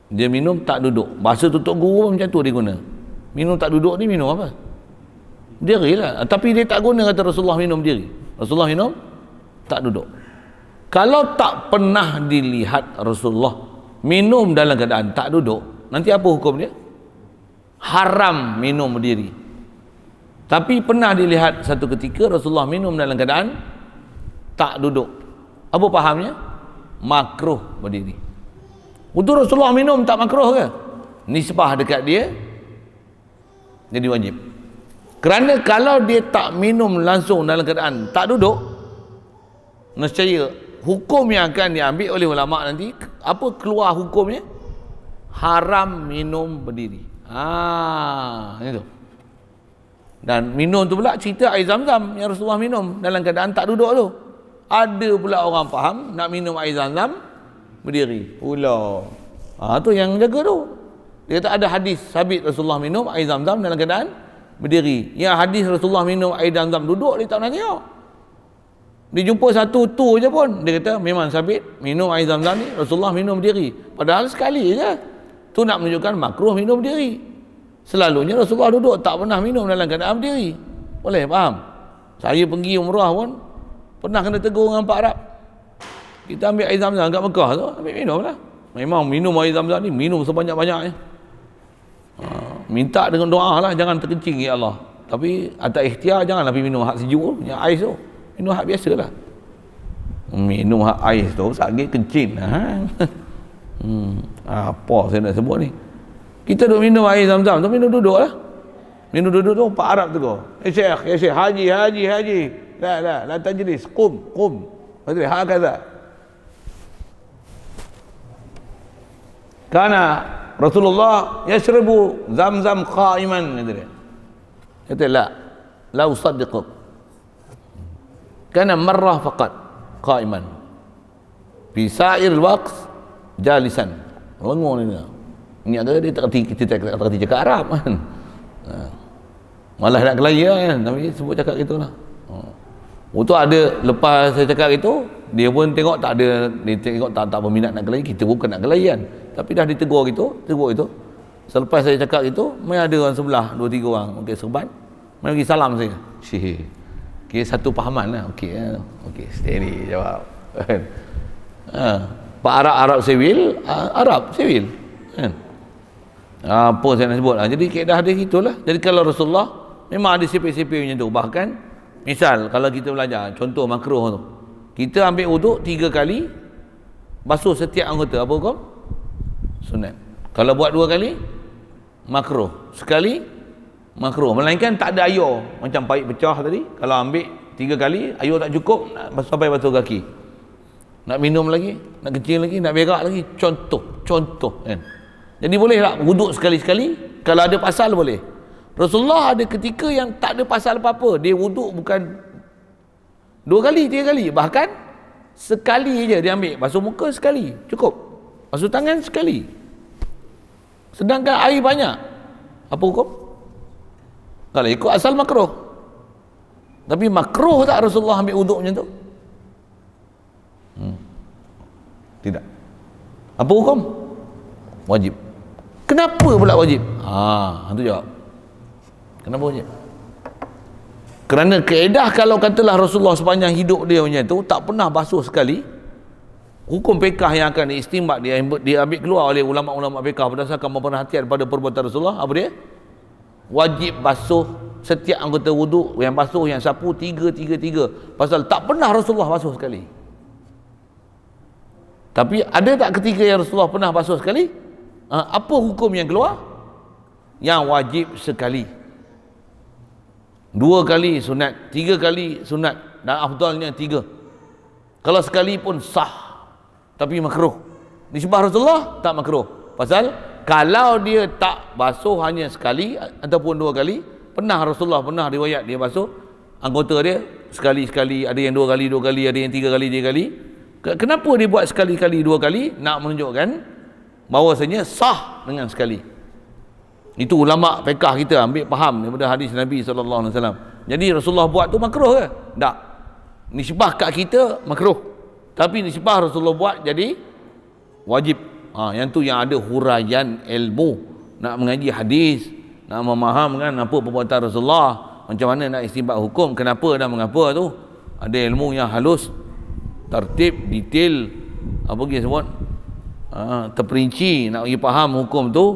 Dia minum tak duduk. Bahasa tutup guru macam tu dia guna. Minum tak duduk ni minum apa? Berdiri lah. Tapi dia tak guna kata Rasulullah minum berdiri. Rasulullah minum tak duduk. Kalau tak pernah dilihat Rasulullah minum dalam keadaan tak duduk, nanti apa hukum dia? Haram minum berdiri. Tapi pernah dilihat satu ketika Rasulullah minum dalam keadaan tak duduk. Apa fahamnya? Makruh berdiri. Untuk Rasulullah minum tak makruh ke? Nisbah dekat dia jadi wajib. Kerana kalau dia tak minum langsung dalam keadaan tak duduk, nescaya hukum yang akan diambil oleh ulama nanti, apa keluar hukumnya? Haram minum berdiri. Itu. Dan minum tu pula cerita air zam-zam yang Rasulullah minum dalam keadaan tak duduk tu. Ada pula orang faham nak minum air zam-zam berdiri pula. Tu yang jaga tu. Dia kata ada hadis sabit Rasulullah minum air zam-zam dalam keadaan berdiri. Yang hadis Rasulullah minum air zam-zam duduk, dia tak pernah tengok. Dia jumpa satu tu je pun, dia kata memang sabit minum air zam-zam ni Rasulullah minum berdiri. Padahal sekali je. Tu nak menunjukkan makruh minum berdiri. Selalunya Rasulullah duduk, tak pernah minum dalam keadaan berdiri. Boleh faham? Saya pergi umrah pun pernah kena tegur dengan Pak Arab. Kita ambil air zam-zam kat Mekah tu, ambil minum lah. Memang minum air zam-zam ni minum sebanyak-banyaknya. Minta dengan doa lah, jangan terkencing ya Allah. Tapi atas ikhtiar janganlah pergi minum hak sejuk, yang ais tu. Minum hak biasa lah. Minum hak ais tu sakit kencing. Apa saya nak sebut ni? Kita duduk minum air zam-zam tu, minum duduk lah. Minum duduk tu Pak Arab tegur. Syekh, haji. La tajlis, qum. Betul, hakaza. Karena Rasulullah yashrabu zam-zam qa'iman, kata dia. Kata la usaddiquk. Kana marrah faqat qa'iman. Fi sa'ir waqt jalisan. Lengur ni. Ingat ke dia tak kerti cakap Arab kan. Malah nak kelaya kan, tapi sebut cakap gitulah. Itu ada lepas saya cakap itu, dia pun tengok tak ada, dia tengok tak berminat nak kelaya, kita bukan nak kelayan. Tapi dah ditegur gitu, tegur itu. Selepas saya cakap itu, mai ada orang sebelah 2-3 orang, okey serban. Mai bagi salam saya. Okey satu pahaman lah. Okey steady jawab. Pak Arab civil, Arab civil. Kan? Apa saya nak sebut lah. Jadi kaedah dia gitulah. Jadi kalau Rasulullah memang ada sipir-sipir macam tu. Bahkan misal kalau kita belajar contoh makruh tu, kita ambil wuduk 3 kali, basuh setiap anggota, apa hukum? Sunat. Kalau buat 2 kali makruh, sekali makruh. Melainkan tak ada air macam paip pecah tadi. Kalau ambil 3 kali air tak cukup, sampai basuh kaki, nak minum lagi, nak kecil lagi, nak berak lagi, contoh kan. Jadi boleh tak wuduk sekali-sekali? Kalau ada pasal boleh. Rasulullah ada ketika yang tak ada pasal apa-apa, dia wuduk bukan 2 kali, 3 kali, bahkan sekali je dia ambil. Basuh muka sekali cukup, basuh tangan sekali, sedangkan air banyak. Apa hukum? Kalau ikut asal makruh. Tapi makruh tak Rasulullah ambil wuduk macam tu? Tidak. Apa hukum? Wajib. Kenapa pula wajib? Itu jawab. Kenapa wajib? Kerana kaedah kalau katalah Rasulullah sepanjang hidup dia macam tu tak pernah basuh sekali, hukum fiqh yang akan diistimbat, dia ambil keluar oleh ulama-ulama fiqh berdasarkan pemerhatian pada perbuatan Rasulullah, apa dia? Wajib basuh setiap anggota wuduk, yang basuh, yang sapu, 3. Pasal tak pernah Rasulullah basuh sekali. Tapi ada tak ketika yang Rasulullah pernah basuh sekali? Apa hukum yang keluar? Yang wajib sekali, 2 kali sunat, 3 kali sunat, dan afdalnya 3. Kalau sekali pun sah, tapi makruh. Nisbah Rasulullah tak makruh. Pasal kalau dia tak basuh hanya sekali ataupun 2 kali, pernah Rasulullah pernah riwayat dia basuh anggota dia sekali-sekali, ada yang 2 kali, ada yang 3 kali. Kenapa dia buat sekali-kali, 2 kali? Nak menunjukkan bahawasanya sah dengan sekali. Itu ulama fiqh kita ambil faham daripada hadis Nabi SAW. Jadi Rasulullah buat tu makruh ke? Tak. Nisbah kat kita makruh, tapi nisbah Rasulullah buat jadi wajib. Yang tu yang ada huraian ilmu, nak mengaji hadis, nak memahamkan apa perbuatan Rasulullah, macam mana nak istinbat hukum, kenapa dan mengapa tu. Ada ilmu yang halus, tertib, detail, apa lagi sebut, terperinci nak bagi faham hukum tu,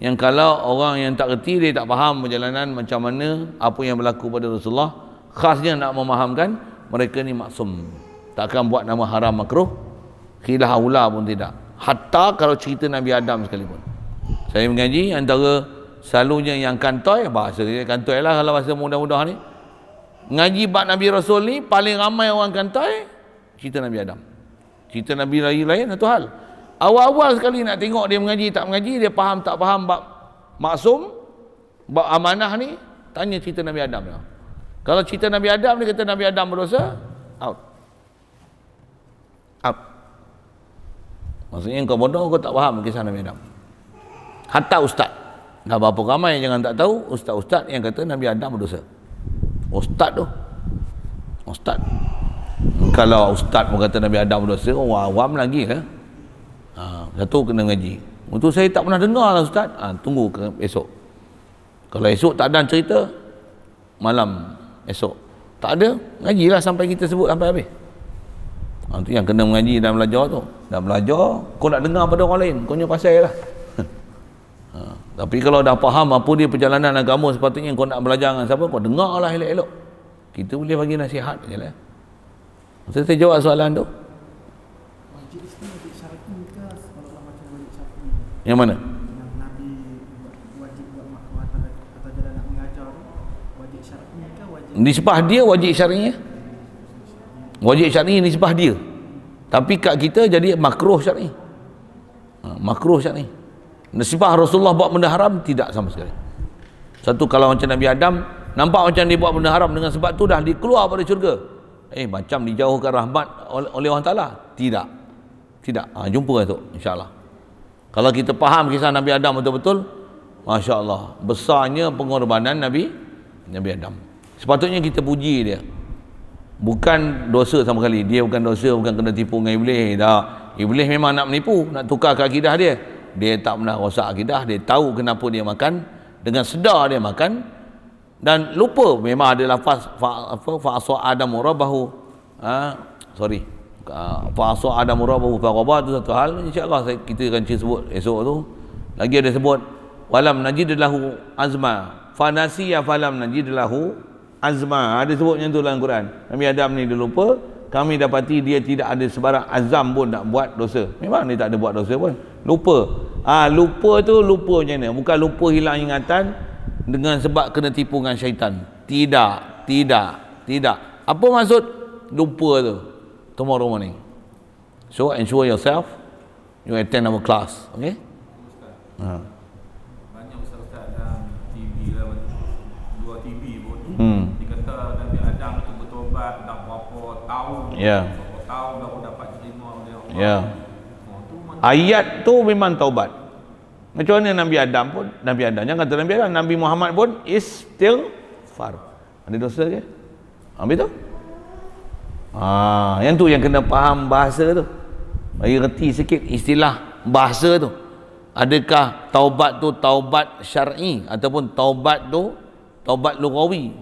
yang kalau orang yang tak reti, dia tak faham perjalanan macam mana, apa yang berlaku pada Rasulullah, khasnya nak memahamkan mereka ni maksum, takkan buat nama haram makruh, khilaf aula pun tidak, hatta kalau cerita Nabi Adam sekalipun. Saya mengaji antara selalunya yang kantoi, bahasa dia kantoi lah kalau bahasa mudah-mudah ni, ngaji bab Nabi Rasul ni paling ramai orang kantoi cerita Nabi Adam. Cerita Nabi lain satu hal. Awal-awal sekali nak tengok dia mengaji tak mengaji, dia faham tak faham bab maksum, bab amanah ni, tanya cerita Nabi Adam ni. Kalau cerita Nabi Adam dia kata Nabi Adam berdosa, out. Maksudnya kau bodoh, kau tak faham kisah Nabi Adam. Hatta ustaz, dah berapa ramai jangan tak tahu ustaz-ustaz yang kata Nabi Adam berdosa. Ustaz tu, ustaz. Kalau ustaz pun kata Nabi Adam berdosa, orang awam lagi lah. Satu kena ngaji. Untuk saya tak pernah dengar lah ustaz. Tunggu ke esok. Kalau esok tak ada cerita, malam esok tak ada, ngajilah sampai kita sebut sampai habis. Itu yang kena mengaji dan belajar tu. Dan belajar, kau nak dengar pada orang lain, kau punya pasal lah. Tapi kalau dah faham apa dia perjalanan agama, sepatutnya kau nak belajar dengan siapa, kau dengar lah elok-elok. Kita boleh bagi nasihat je lah. Saya jawab soalan tu. Wajib Islam, wajib syar'i ke kalau macam wajib syar'i? Yang mana? Yang Nabi wajib buat makruh atau jalan nak mengajar tu, wajib syar'i ke wajib? Nisbah dia wajib syar'inya. Wajib syar'i nisbah dia. Tapi kat kita jadi makruh syar'i. Makruh syar'i. Nisbah Rasulullah buat benda haram tidak sama sekali. Satu, kalau macam Nabi Adam nampak macam dia buat benda haram, dengan sebab tu dah dikeluar pada syurga, macam dijauhkan rahmat oleh Allah Ta'ala. Tidak. Jumpa esok insyaAllah. Kalau kita faham kisah Nabi Adam betul-betul, Masya Allah, besarnya pengorbanan Nabi Adam. Sepatutnya kita puji dia. Bukan dosa sama sekali. Dia bukan dosa, bukan kena tipu dengan Iblis. Iblis memang nak menipu, nak tukar ke akidah dia. Dia tak pernah rosak akidah. Dia tahu kenapa dia makan, dengan sedar dia makan, dan lupa. Memang ada lafaz fa'asa Adamu rabbahu, fa'asa Adamu rabbahu faqaba, tu satu hal. InsyaAllah kita akan sebut esok tu. Lagi ada sebut walam najid lahu azma, fanasiya falam najid lahu azma. Ada sebut yang tu dalam Quran. Nabi Adam ni dia lupa, kami dapati dia tidak ada sebarang azam pun nak buat dosa. Memang dia tak ada buat dosa pun, lupa. Lupa tu lupa macam mana? Bukan lupa hilang ingatan dengan sebab kena tipu dengan syaitan. Tidak. Apa maksud lupa tu? Tomorrow morning. So ensure yourself you attend our class. Okay? Banyak ustaz-ustaz dalam TV lah, dua TV pun dia kata Nabi Adam tu bertobat dah berapa tahun, berapa tahun baru dapat terima oleh Allah. Ayat tu memang taubat. Macam mana Nabi Adam pun, Nabi Adam, jangan kata Nabi Adam, Nabi Muhammad pun istighfar. Ada dosa ke? Habis tu? Yang tu yang kena faham bahasa tu. Bagi reti sikit istilah bahasa tu. Adakah taubat tu taubat syar'i ataupun taubat tu taubat lughawi?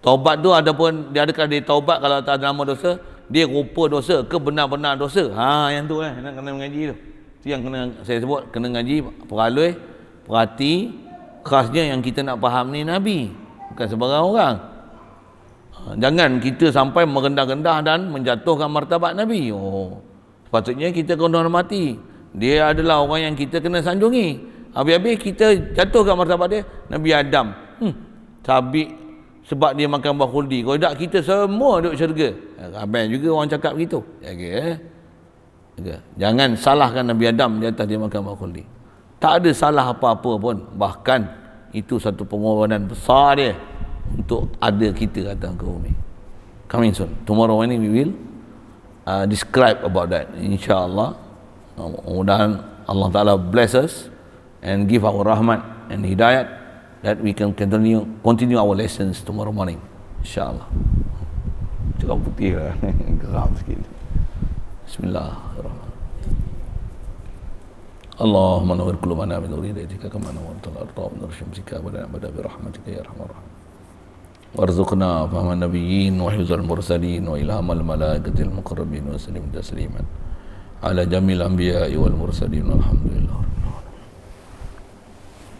Taubat tu adakah dia taubat kalau tak ada nama dosa, dia rupa dosa ke benar-benar dosa? Yang tu nak kena mengaji tu. Itu yang kena saya sebut, kena ngaji, peralui, perhati, khasnya yang kita nak faham ni Nabi, bukan sebarang orang. Jangan kita sampai merendah-rendah dan menjatuhkan martabat Nabi. Sepatutnya kita kena hormati. Dia adalah orang yang kita kena sanjungi. Habis-habis kita jatuhkan martabat dia. Nabi Adam sabit sebab dia makan buah khuldi. Kalau tak, kita semua duduk syurga. Ramai juga orang cakap begitu. Jangan salahkan Nabi Adam di atas dia makan buah khuldi. Tak ada salah apa-apa pun. Bahkan itu satu pengorbanan besar dia untuk ada kita datang ke bumi. Coming soon. Tomorrow morning we will describe about that, insyaAllah. Mudah-mudahan Allah Ta'ala bless us and give our rahmat and hidayat that we can continue our lessons tomorrow morning, insyaAllah. Cakap putih lah. Geram sikit. Bismillahirrahmanirrahim. اللهم نور قلوبنا بنور هدايتك كما نورت الأرض بنور شمسك ولنا أبدا برحمتك يا أرحم الراحمين وارزقنا فهم النبيين وحفظ المرسلين وإلهام الملائكة المقربين وسلم تسليما على جميع الأنبياء والمرسلين والحمد لله.